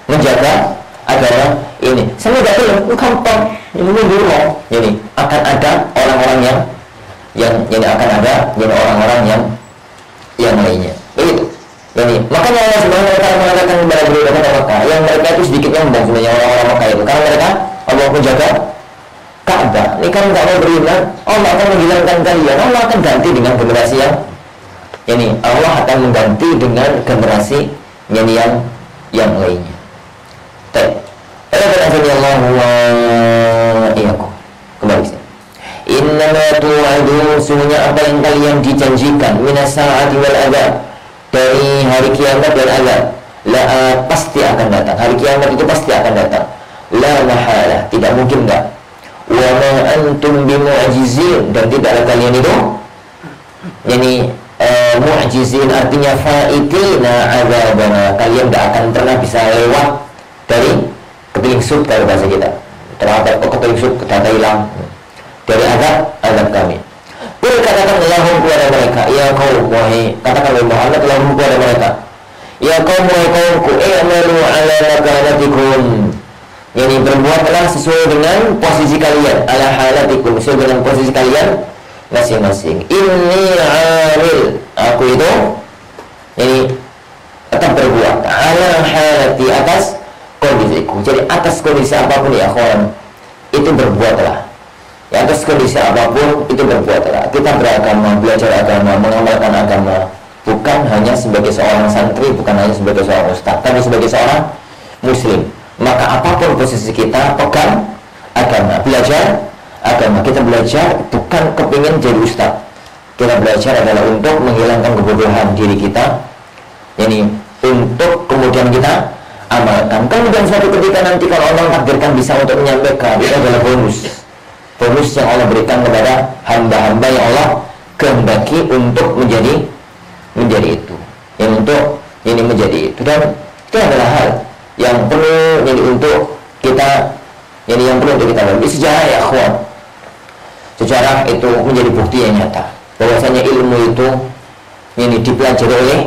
menjaga agama ini. Semoga belum gampang. Ini dulu. Jadi akan ada orang-orang yang akan ada jadi orang-orang yang lainnya. Begitu. Jadi makanya Allah Subhanahu wa taala mengatakan kepada penduduk Mekah yang mereka itu sedikit nyombong sebenarnya orang-orang Mekah itu. Karena mereka Allah menjaga Ka'bah. Ini kan enggak mau beriman, Allah akan menghilangkan kalian. Allah akan ganti dengan generasi yang ini. Allah akan mengganti dengan generasi yang lainnya. Baik. Allah wa iyyakum. Kembali sini. Innama tu'adun, sungguhnya apa yang kalian dijanjikan minas sa'ati wal adzab, dari hari kiamat dan azab, la pasti akan datang. Hari kiamat itu pasti akan datang. La mahala, tidak mungkin enggak. Wa ma antum bimu'jizin, dan tidaklah kalian itu mu'jizin artinya fa'itina azabana, kalian enggak akan pernah bisa lewat dari kepiling sup kalau bahasa kita. Terhadap kepiling sup kata hilang dari azab kami. Qul katakan lahum kepada mereka, ya kaum, wahai katakan oleh Muhammad lahum kepada mereka, ya kaum, wahai kaumku, i'malu ala makanatikum, yani berbuatlah sesuai dengan posisi kalian, ala halatikum, sesuai dengan posisi kalian masing-masing. Inni amil, aku itu yani tetap berbuat ala halati, atas kondisiku. Jadi atas kondisi apapun ya kawan, itu berbuatlah. Ya, atas kondisi apapun itu berbuatlah. Kita beragama, belajar agama, mengamalkan agama, bukan hanya sebagai seorang santri, bukan hanya sebagai seorang ustaz, tapi sebagai seorang muslim. Maka apapun posisi kita, pegang agama, belajar agama. Kita belajar bukan kepingin jadi ustaz. Kita belajar adalah untuk menghilangkan kebodohan diri kita, yani untuk kemudian kita amalkan. Kemudian suatu ketika nanti kalau Allah takdirkan bisa untuk menyampaikan, itu adalah bonus yang Allah berikan kepada hamba-hamba yang Allah kehendaki untuk menjadi itu, yang untuk ini menjadi itu. Dan itu adalah hal yang perlu jadi untuk kita, yang perlu untuk kita lalui. Sejarah ya akhwan, sejarah itu menjadi bukti yang nyata bahwasanya ilmu itu ini dipelajari oleh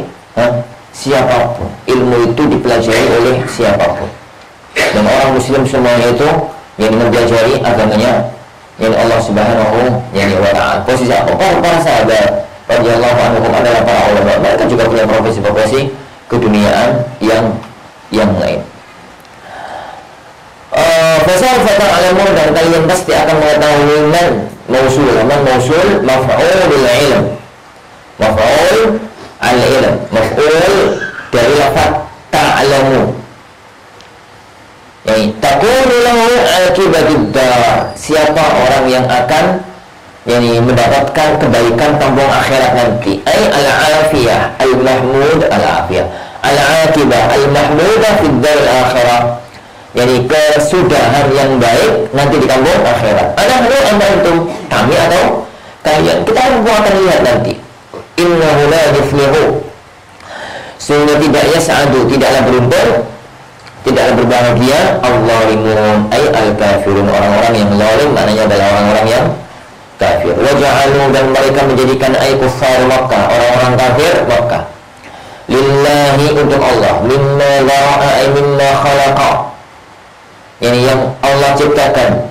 siapapun. Ilmu itu dipelajari oleh siapapun, dan orang muslim semuanya itu yang mempelajari agamanya yang Allah Subhanahu wa ta'ala. Posisi apa? Para sahabat radhiyallahu anhum adalah para ulama. Mereka juga punya profesi-profesi keduniaan yang lain. Fasal ta'lamun, dan kalian pasti akan mengetahui man mausul maf'ul bil ilm. Maf'ul al ilm. maf'ul dari lafaz ta'lamu. Yani takunu lahu akibatud dar. Siapa orang yang akan mendapatkan kebaikan kampung akhirat nanti? Ai al-afiyah, al-mahmud al-afiyah. Al-akibah al-mahmudah fid dar al-akhirah. Yani kesudahan yang baik nanti di kampung akhirat. Ana antum, kami atau kalian? Kita akan lihat nanti. Innahu la yuflihu. Sehingga tidaknya sa'adu, tidaklah beruntung, tidaklah berbahagia al-zalimun, ay al-kafirun, orang-orang yang zalim, maknanya adalah orang-orang yang kafir. Wa ja'alu, dan mereka menjadikan ay kuffar Makkah, orang-orang kafir Makkah, lillahi, untuk Allah, mimma zara'a ay mimma khalaqa, yang Allah ciptakan,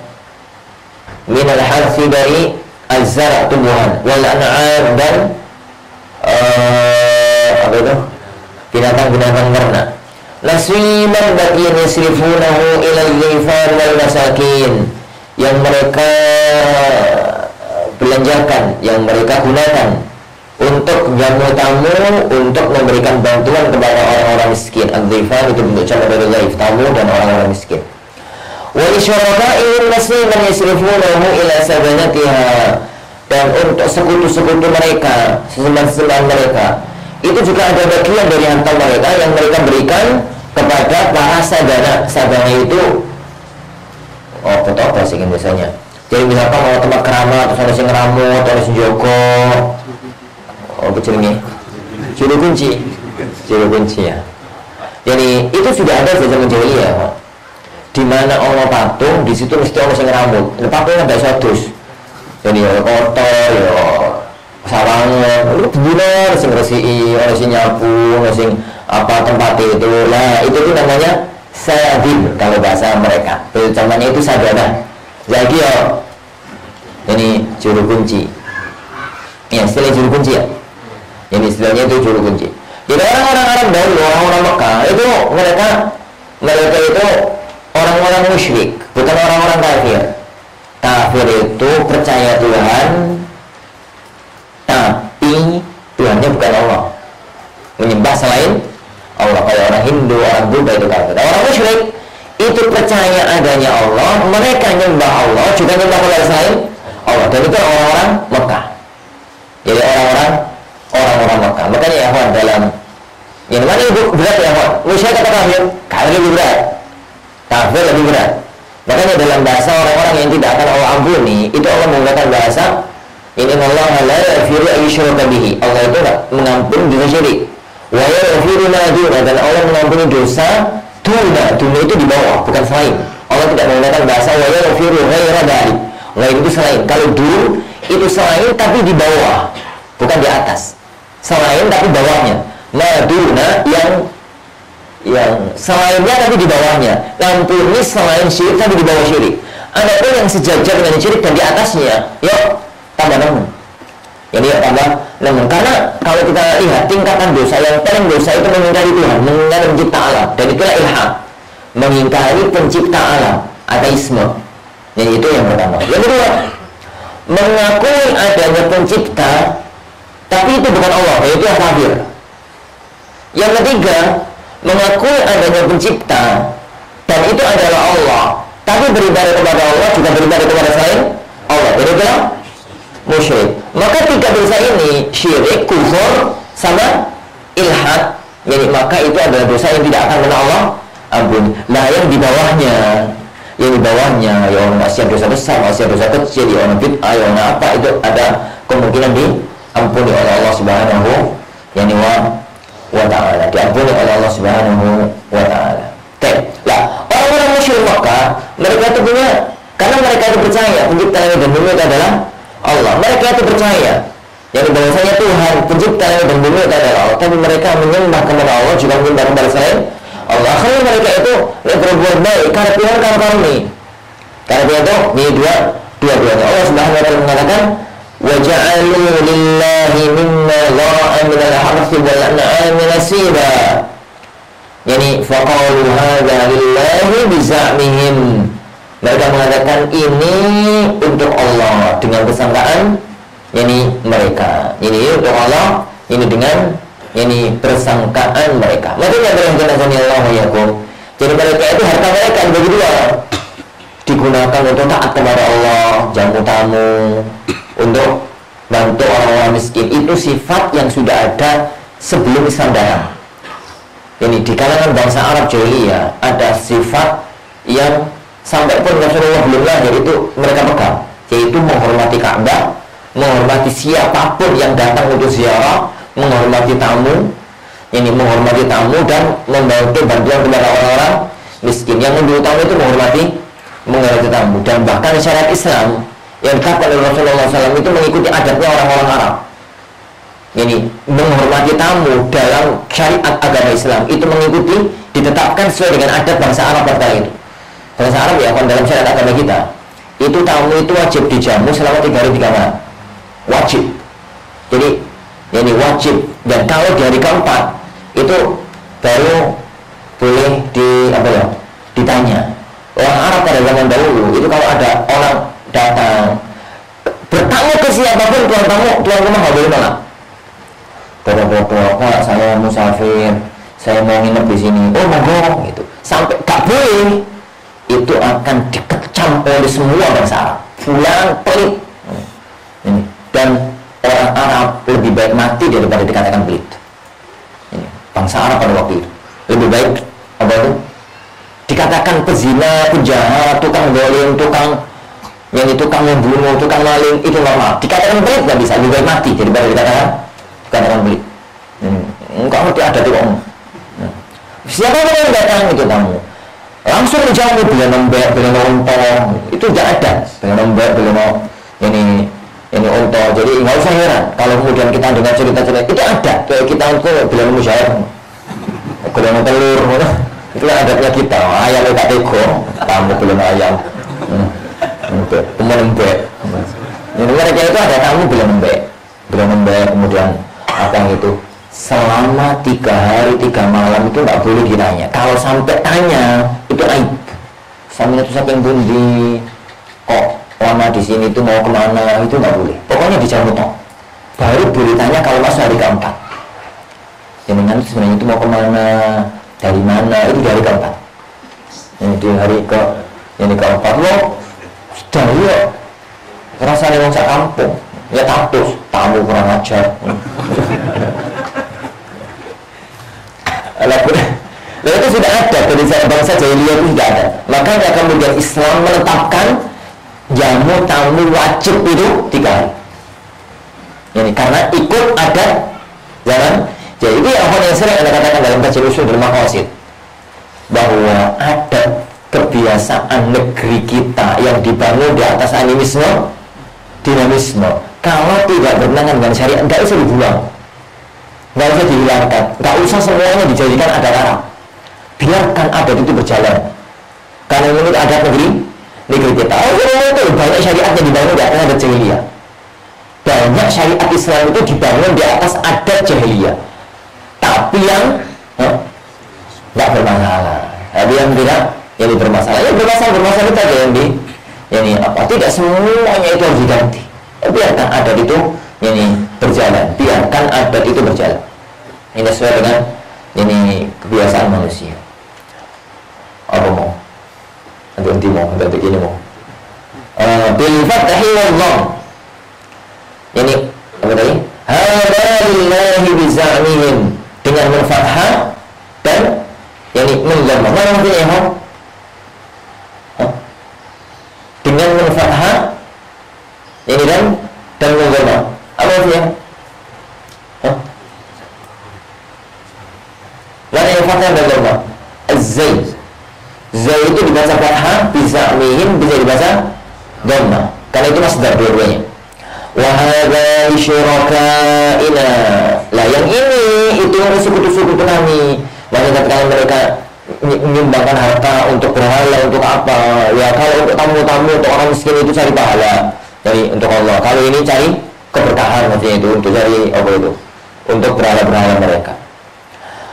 minal harfi, dari az-zara', tumbuhan, wal an'am, dan apa itu? Binatang-binatang ternak. Nasiban bagian yasrifunahu ilal dhifan wal masakin, yang mereka belanjakan, yang mereka gunakan untuk jamu tamu, untuk memberikan bantuan kepada orang-orang miskin. Al-dhifan itu bentuk jamak dari dhaif, tamu dan orang-orang miskin. Wa isyarakaihim nasiban yasrifunahu ila sabanatiha, dan untuk sekutu-sekutu mereka, sesembahan-sesembahan mereka, itu juga ada bagian dari harta mereka yang mereka berikan kepada para sadana. Sadana itu betul apa sih biasanya? Jadi misalkan mau tempat keramat, terus ada yang ngeramut, ada yang jogo, ini juru kunci ya. Jadi itu sudah ada sejak zaman jahiliyah, di mana Allah patung, di situ mesti orang yang ngeramut. Patungnya ada sodus, jadi kotor, sawangan, benar, sing resiki, orang sing nyapu, orang sing apa tempat itu. Nah, itu tuh namanya sadin kalau bahasa mereka. Zamannya itu sadana. Jadi ini juru kunci. Ya, istilah juru kunci ya. Ini istilahnya itu juru kunci. Jadi orang-orang Arab dahulu, orang-orang Mekah itu mereka itu orang-orang musyrik, bukan orang-orang kafir. Kafir itu percaya Tuhan, tapi Tuhannya bukan Allah, menyembah selain Allah. Kayak orang Hindu, orang Buddha itu kafir. Orang musyrik itu percaya adanya Allah, mereka nyembah Allah, juga nyembah kepada selain Allah. Dan itu orang-orang Mekah. Jadi orang-orang Mekah. Makanya ya kawan, dalam yang mana itu berat ya kawan? Musyrik atau kafir? Kafir lebih berat. Kafir lebih berat. Makanya dalam bahasa orang-orang yang tidak akan Allah ampuni, itu Allah menggunakan bahasa ini, Allah la yaghfiru an yushraka bihi. Allah itu enggak mengampuni dosa syirik. Wa yaghfiru ma duna, dan Allah mengampuni dosa duna. Duna itu di bawah, bukan selain. Allah tidak menggunakan bahasa wa yaghfiru ghaira dzalik. Ghair itu selain. Kalau dun itu selain tapi di bawah, bukan di atas. Selain tapi bawahnya. Ma duna yang selainnya tapi di bawahnya. Ngampuni selain syirik tapi di bawah syirik. Adapun yang sejajar dengan syirik dan di atasnya, yuk tambah namun. Jadi tambah namun, karena kalau kita lihat tingkatan dosa, yang paling dosa itu mengingkari Tuhan, mengingkari pencipta alam, dan itulah ilhad, mengingkari pencipta alam, ateisme. Jadi itu yang pertama. Yang kedua, mengakui adanya pencipta tapi itu bukan Allah, yaitu yang kafir. Yang ketiga, mengakui adanya pencipta dan itu adalah Allah, tapi beribadah kepada Allah juga beribadah kepada selain Allah, jadi itulah musyrik. Maka tiga dosa ini, syirik, kufur, sama ilhad, jadi maka itu adalah dosa yang tidak akan kena Allah ampun. Nah yang di bawahnya, yang masih dosa besar, masih dosa kecil, yang bid'ah, yang apa, itu ada kemungkinan diampuni oleh Allah Subhanahu wa ta'ala, diampuni oleh Allah Subhanahu wa ta'ala. Lah, orang-orang musyrik Makkah, mereka itu punya, karena mereka itu percaya pencipta langit dan bumi itu adalah Allah. Mereka itu percaya yang bahwasanya Tuhan pencipta langit dan bumi itu adalah Allah, tapi mereka menyembah kepada Allah, juga menyembah kepada selain Allah. Akhirnya mereka itu berbuat baik karena Tuhan kami. Karena dia itu ini dua-duanya. Allah Subhanahu wa ta'ala mengatakan wa ja'alu lillahi mimma dhara'a minal harthi wal an'ami nasiba. Yani faqalu hadza lillahi bizamihim. Mereka mengatakan ini untuk Allah dengan kesangkaan, yani mereka. Ini untuk Allah, ini dengan ini persangkaan mereka. Makanya Allah yakum. Jadi mereka itu harta mereka dibagi dua, digunakan untuk taat kepada Allah, jamu tamu, untuk bantu orang-orang miskin. Itu sifat yang sudah ada sebelum Islam datang. Ini di kalangan bangsa Arab jahiliyah ada sifat yang sampai pun Rasulullah belum lahir itu mereka pegang, yaitu menghormati Ka'bah, menghormati siapapun yang datang untuk ziarah, menghormati tamu, ini menghormati tamu dan membantu bantuan kepada orang-orang miskin. Yang lebih utama itu menghormati tamu. Dan bahkan syariat Islam yang ditetapkan oleh Rasulullah SAW itu mengikuti adatnya orang-orang Arab. Ini menghormati tamu dalam syariat agama Islam itu mengikuti, ditetapkan sesuai dengan adat bangsa Arab pada itu. Bangsa Arab ya, kan dalam syariat agama kita itu tamu itu wajib dijamu selama 3 hari 3 malam, wajib. Jadi ini wajib, dan kalau di hari keempat itu baru boleh ditanya. Orang Arab pada zaman dahulu itu kalau ada orang datang bertamu ke siapapun, tuan rumah nggak boleh nolak. Pak, saya musafir, saya mau nginep di sini. Oh monggo, gitu. Sampai gak boleh, itu akan dikecam oleh semua bangsa Arab. Fulan pelit. Ini. Dan orang Arab lebih baik mati daripada dikatakan pelit. Ini. Bangsa Arab pada waktu itu lebih baik dikatakan pezina, penjahat, tukang golim, tukang membunuh, tukang maling, itu normal. Dikatakan pelit nggak bisa, lebih baik mati daripada dikatakan pelit. Enggak ngerti ada tuh om. Siapa yang datang itu tamu langsung menjawab, beliau nembek, beliau ontong, itu tidak ada. Beliau nembek, beliau ini ontong. Jadi nggak usah heran kalau kemudian kita dengar cerita-cerita itu ada. Kayak kita untuk beliau musyawar, beliau telur, itu adatnya kita. Ayam itu teko, tamu beliau ayam, nembek. Jadi mereka itu ada tamu beliau nembek, kemudian apa yang itu selama 3 hari 3 malam itu nggak boleh ditanya. Kalau sampai tanya itu aib. Sampai itu saking bundi kok lama di sini itu mau kemana, itu nggak boleh. Pokoknya dijamu toh. Baru boleh tanya kalau masuk hari keempat. Jangan sebenarnya itu mau kemana, dari mana, itu di hari keempat. Ini di hari keempat lo sudah yuk rasanya orang sak kampung ya tatus tamu kurang ajar. Lalu itu sudah ada dari bangsa jahiliyah itu sudah ada. Makanya kemudian Islam menetapkan jamu tamu wajib itu 3 hari. Ini karena ikut adat zaman. Jadi ini apa yang sering Anda katakan dalam kajian usul dan maqasid, bahwa adat kebiasaan negeri kita yang dibangun di atas animisme, dinamisme, kalau tidak bertentangan dengan syariat, nggak usah dibuang, nggak usah dihilangkan, nggak usah semuanya dijadikan adat Arab. Biarkan adat itu berjalan, karena menurut adat negeri kita. Itu banyak syariat yang dibangun di atas adat jahiliyah. Banyak syariat Islam itu dibangun di atas adat jahiliyah, tapi yang nggak bermasalah. Tapi yang tidak, yang bermasalah, bermasalah itu aja yang tidak semuanya itu harus diganti. Biarkan adat itu berjalan, biarkan adat itu berjalan. Ini sesuai dengan kebiasaan manusia. Apa mau? Nanti ini mau. Bil fathi wal dhamm. Ini apa tadi? Hada lillahi bizamihim, dengan menfathah dan mendhamma. Mana maksudnya ya? Dengan menfathah dan mendhamma. Apa maksudnya? Mana yang fathah dan dhamma? Az-zai. Zai itu dibaca fathah, bizamihim bisa dibaca dhamma. Karena itu masdar dua-duanya. Wa hadza syurakaina. Lah yang ini itu sekutu-sekutu kami. Maksudnya kalau mereka menyumbangkan harta untuk berhala, untuk apa? Ya kalau untuk tamu-tamu, untuk orang miskin itu cari pahala. Jadi untuk Allah. Kalau ini cari keberkahan, maksudnya itu untuk cari apa itu? Untuk berhala-berhala mereka.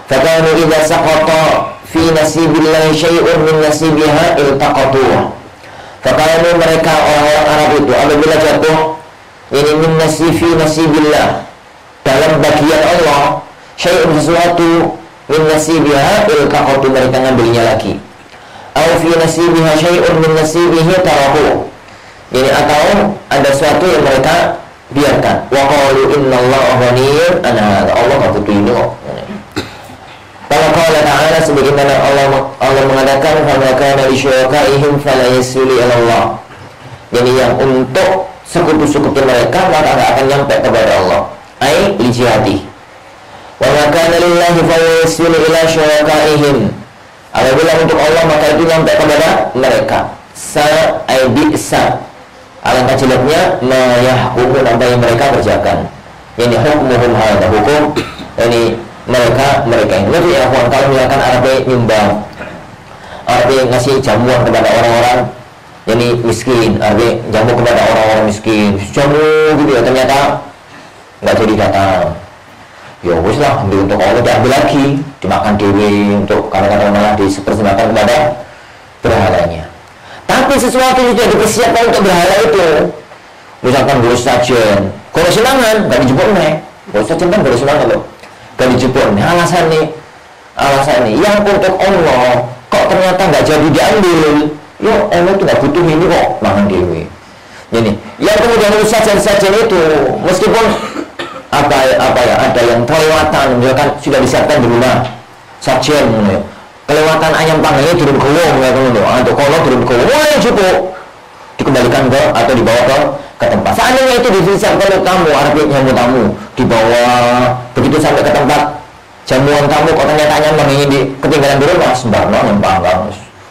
Fakanu idza saqata fi nasibillahi syai'un min nasibiha iltaqatuhu. Fakanu mereka orang-orang Arab itu apabila jatuh min nasibi nasibillah dalam bagian Allah syai'un sesuatu min nasibiha iltaqatu mereka ngambilnya lagi. Au fi nasibiha syai'un min nasibihi tarahu. Jadi atau ada sesuatu yang mereka biarkan. Wa qalu innallaha ghaniyyun ana Allah enggak butuh ini kok. Kalau qala ta'ala sebagaimana Allah mengatakan fa kana li syurakaihim fala yasulu ila Allah. Jadi yang untuk sekutu-sekutu mereka maka tidak akan nyampe kepada Allah. Ai li jihadi. Wa ma kana lillahi fa yasulu ila syurakaihim. Apabila untuk Allah maka itu nyampe kepada mereka. Sa ai bi'sa. Alangkah jeleknya ma yahkumun apa yang mereka kerjakan. Ini hukmuhum hadza hukum. Ini mereka ini. Jadi ya kalau misalkan Arabi nyumbang, Arabi ngasih jamuan kepada orang-orang ini miskin, Arabi jamu kepada orang-orang miskin, jamu gitu ya, ternyata nggak jadi datang. Ya wis lah, untuk Allah diambil lagi, dimakan dewi untuk kadang-kadang malah dipersembahkan kepada berhalanya. Tapi sesuatu yang sudah dipersiapkan untuk berhala itu, misalkan boleh sajen, kalau senangan nggak dijemput nih, boleh sajen kan boleh senangan loh, nggak dijemput nih. Alasan nih, yang untuk Allah kok ternyata nggak jadi diambil. Yo, Allah tuh nggak butuh ini kok, makan dewi. Jadi, yang kemudian sajen itu, meskipun apa ya ada yang kelewatan, misalkan sudah disiapkan di rumah sajen, kelewatan ayam panggilnya turun ke wong ya atau kalau turun ke wong cukup dikembalikan ke atau dibawa ke tempat. Seandainya itu disiapkan oleh tamu, artinya tamu dibawa begitu sampai ke tempat jamuan tamu, kok ternyata ayam panggilnya ketinggalan di rumah, sembarang yang panggang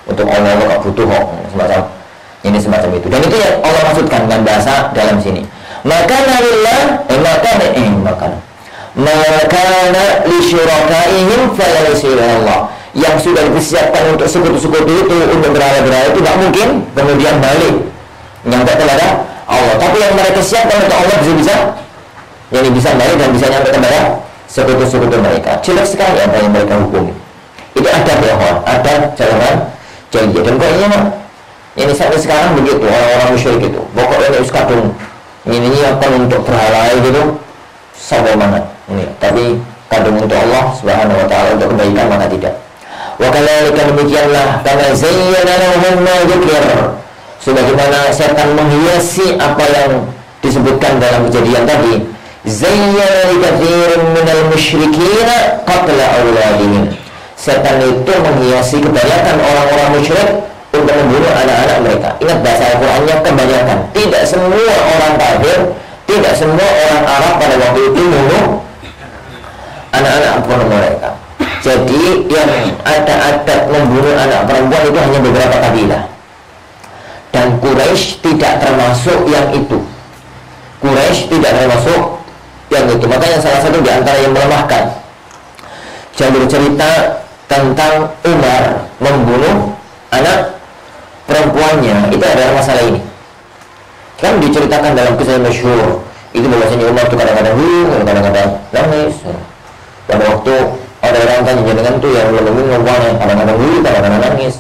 untuk Allah nggak butuh kok semacam itu. Dan itu yang Allah maksudkan dengan bahasa dalam sini. Maka li syurakaihim fala yasilu Allah. Yang sudah dipersiapkan untuk sekutu-sekutu itu, untuk berhala-berhala itu tidak mungkin kemudian balik nyampe kepada Allah. Tapi yang mereka siapkan untuk Allah bisa jadi bisa balik dan bisa nyampe kepada sekutu-sekutu mereka. Jelek sekali apa yang mereka hukumi. Itu adab ya, adab jalanan jahiliyah. Dan kayaknya ini sampai sekarang begitu orang-orang musyrik itu. Pokoknya ini kadung ini apa untuk berhala gitu sampai mana ini. Tapi kadung untuk Allah Subhanahu wa taala untuk kebaikan maka tidak. Wa kadzalika demikianlah kama zayyana lahum ma dzikr. Sebagaimana setan menghiasi apa yang disebutkan dalam kejadian tadi. Zayyana likatsirin minal musyrikin qatla auladihim. Setan itu menghiasi kebanyakan orang-orang musyrik untuk membunuh anak-anak mereka. Ingat bahasa Al-Qur'annya kebanyakan. Tidak semua orang kafir, tidak semua orang Arab pada waktu itu membunuh anak-anak mereka. Jadi yang ada adat membunuh anak perempuan itu hanya beberapa kabilah. Dan Quraisy tidak termasuk yang itu. Quraisy tidak termasuk yang itu. Makanya salah satu di antara yang melemahkan jalur cerita tentang Umar membunuh anak perempuannya itu adalah masalah ini. Kan diceritakan dalam kisah masyhur itu bahwasanya Umar itu kadang-kadang kadang-kadang nangis. Pada waktu ada orang tanya jenengan tuh yang lebih ngomong kadang-kadang kadang-kadang nangis.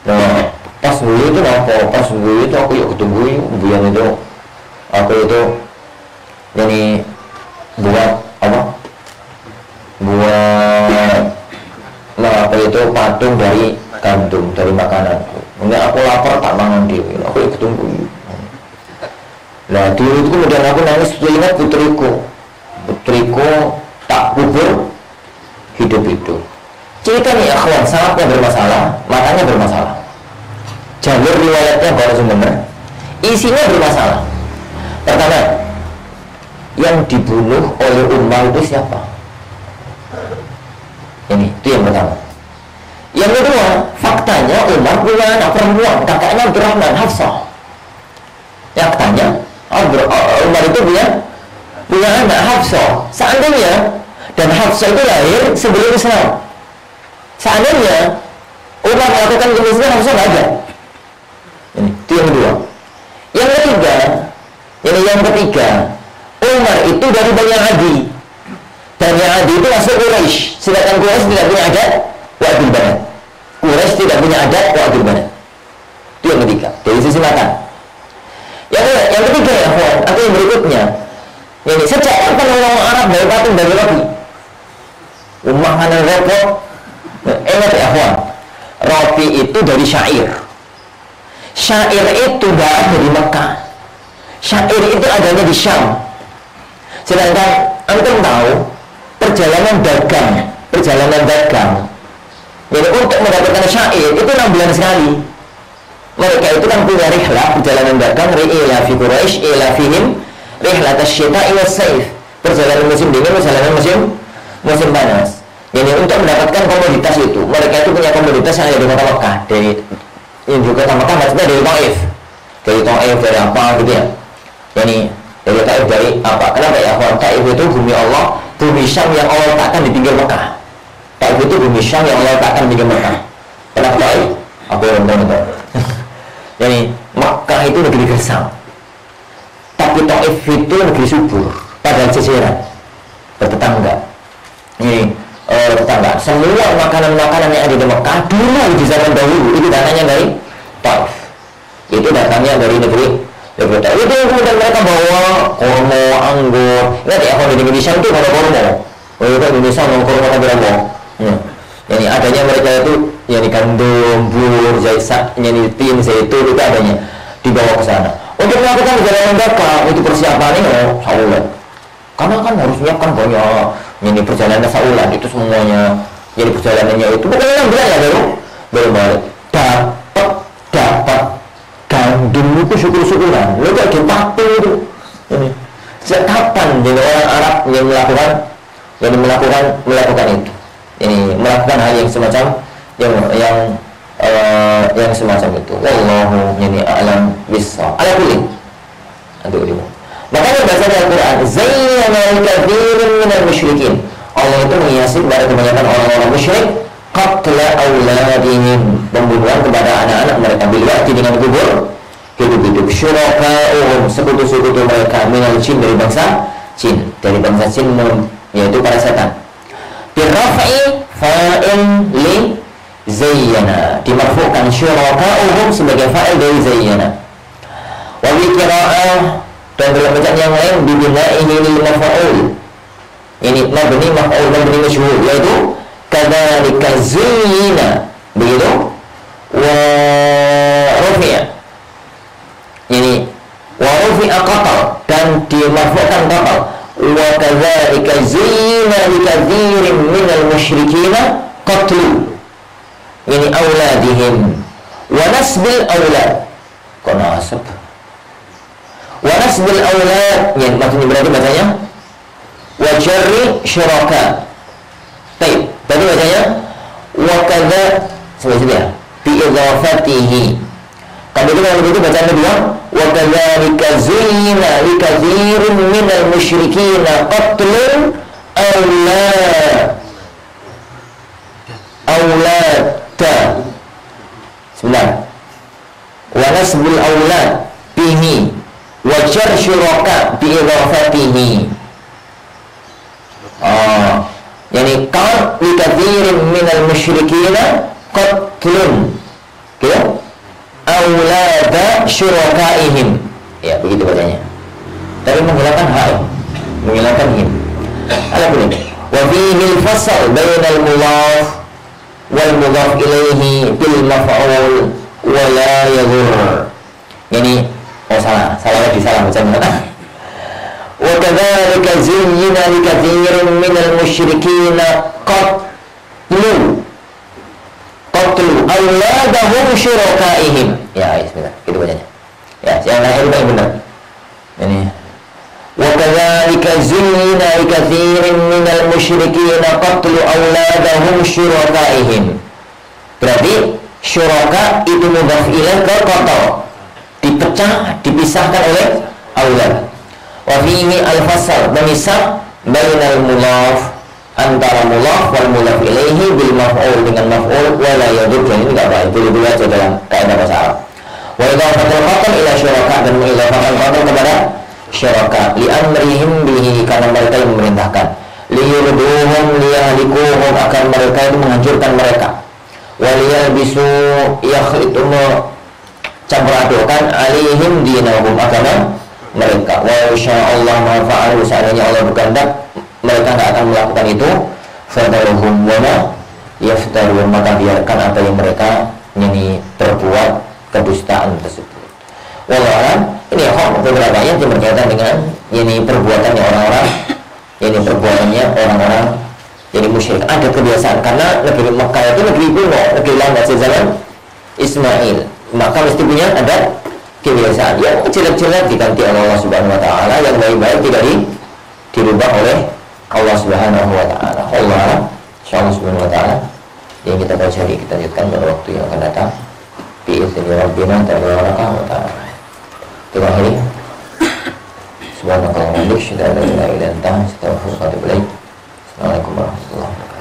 Nah, pas dulu itu apa? Pas dulu itu aku yuk ketemu buyan itu aku itu jadi buat apa? Buat apa itu patung dari gandum, dari makanan. Mungkin aku lapar tak mangan dia, aku ikut tunggu. Nah dulu itu kemudian aku nangis, ingat putriku tak kubur hidup-hidup. Cerita nih akhwan, sanatnya bermasalah, matanya bermasalah. Jalur riwayatnya baru benar, isinya bermasalah. Pertama, yang dibunuh oleh Umar itu siapa? Ini, itu yang pertama. Yang kedua, faktanya Umar punya anak perempuan, kakaknya Abdurrahman, Hafsah. Yang tanya, Umar itu punya anak Hafsah. Seandainya, dan Hafsah itu lahir sebelum Islam. Seandainya Umar melakukan kemiskinan, Hafsah nggak ada. Ini, itu yang kedua. Yang ketiga, Umar itu dari Bani Adi. Bani Adi itu masuk Quraisy. Sedangkan Quraisy tidak punya adat wa'adul banat. Quraisy tidak punya adat wa'adul banat. Itu yang ketiga, dari sisi mata. Yang ketiga ya, atau yang berikutnya. Ini sejak kapan orang Arab dari patung dari Robi? makanan repot. Ingat ya kawan, roti itu dari syair. Syair itu tidak ada di Mekah. Syair itu adanya di Syam. Sedangkan antum tahu perjalanan dagang. Jadi untuk mendapatkan syair itu 6 bulan sekali. Mereka itu kan punya rihlah perjalanan dagang, ila fi Quraisy ila fihim rihlat asy-syita'i was-saif. Perjalanan musim dingin, perjalanan musim panas. Jadi untuk mendapatkan komoditas itu, mereka itu punya komoditas yang ada di kota Mekah. Yang juga kota Mekah maksudnya dari Taif, dari apa gitu ya. Jadi dari Taif dari apa? Kenapa ya? Taif itu bumi Allah, bumi Syam yang Allah letakkan di pinggir Mekah. Taif itu bumi Syam yang Allah letakkan di pinggir Mekah. Kenapa Taif? Apa yang benar? Jadi Mekah itu negeri gersang, tapi Taif itu negeri subur, padahal sisiran bertetangga. Ini tetangga. Semua makanan-makanan yang ada di Mekah dulu di zaman dahulu itu datangnya dari Taif. Itu datangnya dari negeri Taif. Itu kemudian mereka bawa kormo, anggur. Ingat ya, kalau di Indonesia itu ada kormo. Kalau di Indonesia ada kormo ada berapa? Jadi adanya mereka itu yang gandum, bur, tin, zaitun itu adanya dibawa ke sana. Untuk melakukan perjalanan dagang itu persiapannya saulan. Karena kan harus menyiapkan banyak. Ini perjalanan saulan itu semuanya. Jadi perjalanannya itu bukan 6 bulan ya baru balik. Dapat gandum itu syukur-syukuran. Lo kayak dipakai itu. Ini sejak kapan jadi orang Arab yang melakukan itu? Ini melakukan hal yang semacam yang semacam itu. Wallahu yani a'lam bissawab. Ala kulli. Aduh. Makanya bahasa Al-Quran, zayyana likatsirin minal musyrikin. Allah itu menghiasi kepada kebanyakan orang-orang musyrik qatla auladihim, pembunuhan kepada anak-anak mereka bilwaqti dengan kubur hidup-hidup. Syuraka'uhum, sekutu-sekutu mereka minal jin, dari bangsa jin, yaitu para setan. Birraf'i fa'il li zayyana, dimarfu'kan syuraka'uhum sebagai fa'il dari zayyana. Wa bi qira'ah, dan dalam bacaan yang lain bibina'ihi lil maf'ul, ini mabni maf'ul mabni masyhur, yaitu kadzalika zuyyina, begitu, wa rufi'a, ini wa rufi'a qatal, dan dimarfu'kan qatal, wa kadzalika zuyyina likatsirin minal musyrikina qatlu, ini auladihim, wa nasbil aulad, qanasab, wa nasbil aulad, yang maksudnya berarti bacanya wa jarri syuraka. Baik, tadi bacanya wa kadza sebenarnya bi idhafatihi. Kalau begitu bacaan kedua wa kadzalika zuyyina likatsirin minal musyrikina qatlun aulada. Sebentar. Wa nasbil aulad bihi wajar syuraka bi'idhafatihi. Yani qad likatsirin minal musyrikina qatlun, gitu, aulada syurakaihim, ya begitu bacanya, tapi menghilangkan hal, menghilangkan him. Alhamdulillah. Wa fihi al-fasl bainal mudhaf wal mudhaf ilaihi bil maf'ul wa la yadhur. Yani salah lagi, salah bacanya. Wa kadzalika zuyyina likatsirin minal musyrikina qatlu auladahum syurakaihim. Ya, bismillah, gitu bacanya. Ya, yang lain itu benar. Ini wa kadzalika zuyyina likatsirin minal musyrikina qatlu auladahum syurakaihim. Berarti syuraka itu mudhaf ilaih ke qatal, dipecah, dipisahkan oleh aulad. Wa fihi al-fasl, memisah bainal mudhaf, antara mudhaf wal mudhaf ilaihi bil maf'ul dengan maf'ul, wa la yadur, ini enggak baik, boleh aja dalam kaidah bahasa Arab. Wa idhafatul qatal ila syuraka, dan mengidhafakan qatal kepada syuraka, li amrihim bihi, karena mereka yang memerintahkan, li yurduhum liyahlikuhum, akan mereka itu menghancurkan mereka, wa liyalbisu yakhlitu, campur adukan, alihim dinahum, agama mereka. Wa insyaallah ma fa'alu, seandainya Allah berkehendak mereka tidak akan melakukan itu, fadaruhum wala yaftarun, maka biarkan apa yang mereka berbuat kedustaan tersebut. Wallahualam. Ini beberapa ayat yang berkaitan dengan perbuatannya orang-orang, perbuatannya orang-orang musyrik. Ada kebiasaan, karena negeri Mekah itu negeri kuno, negeri lama zaman Ismail, maka mesti punya ada kebiasaan yang jelek-jelek diganti oleh Allah Subhanahu wa taala, yang baik-baik tidak dirubah oleh Allah Subhanahu wa taala. Allah insyaallah Subhanahu wa taala yang kita baca kita lanjutkan pada waktu yang akan datang. Bi'izni rabbina tabaraka wa ta'ala. Terakhir, subhanakallahumma wa bihamdika, asyhadu an la ilaha illa anta, astaghfiruka wa atubu ilaik. Assalamualaikum warahmatullahi wabarakatuh.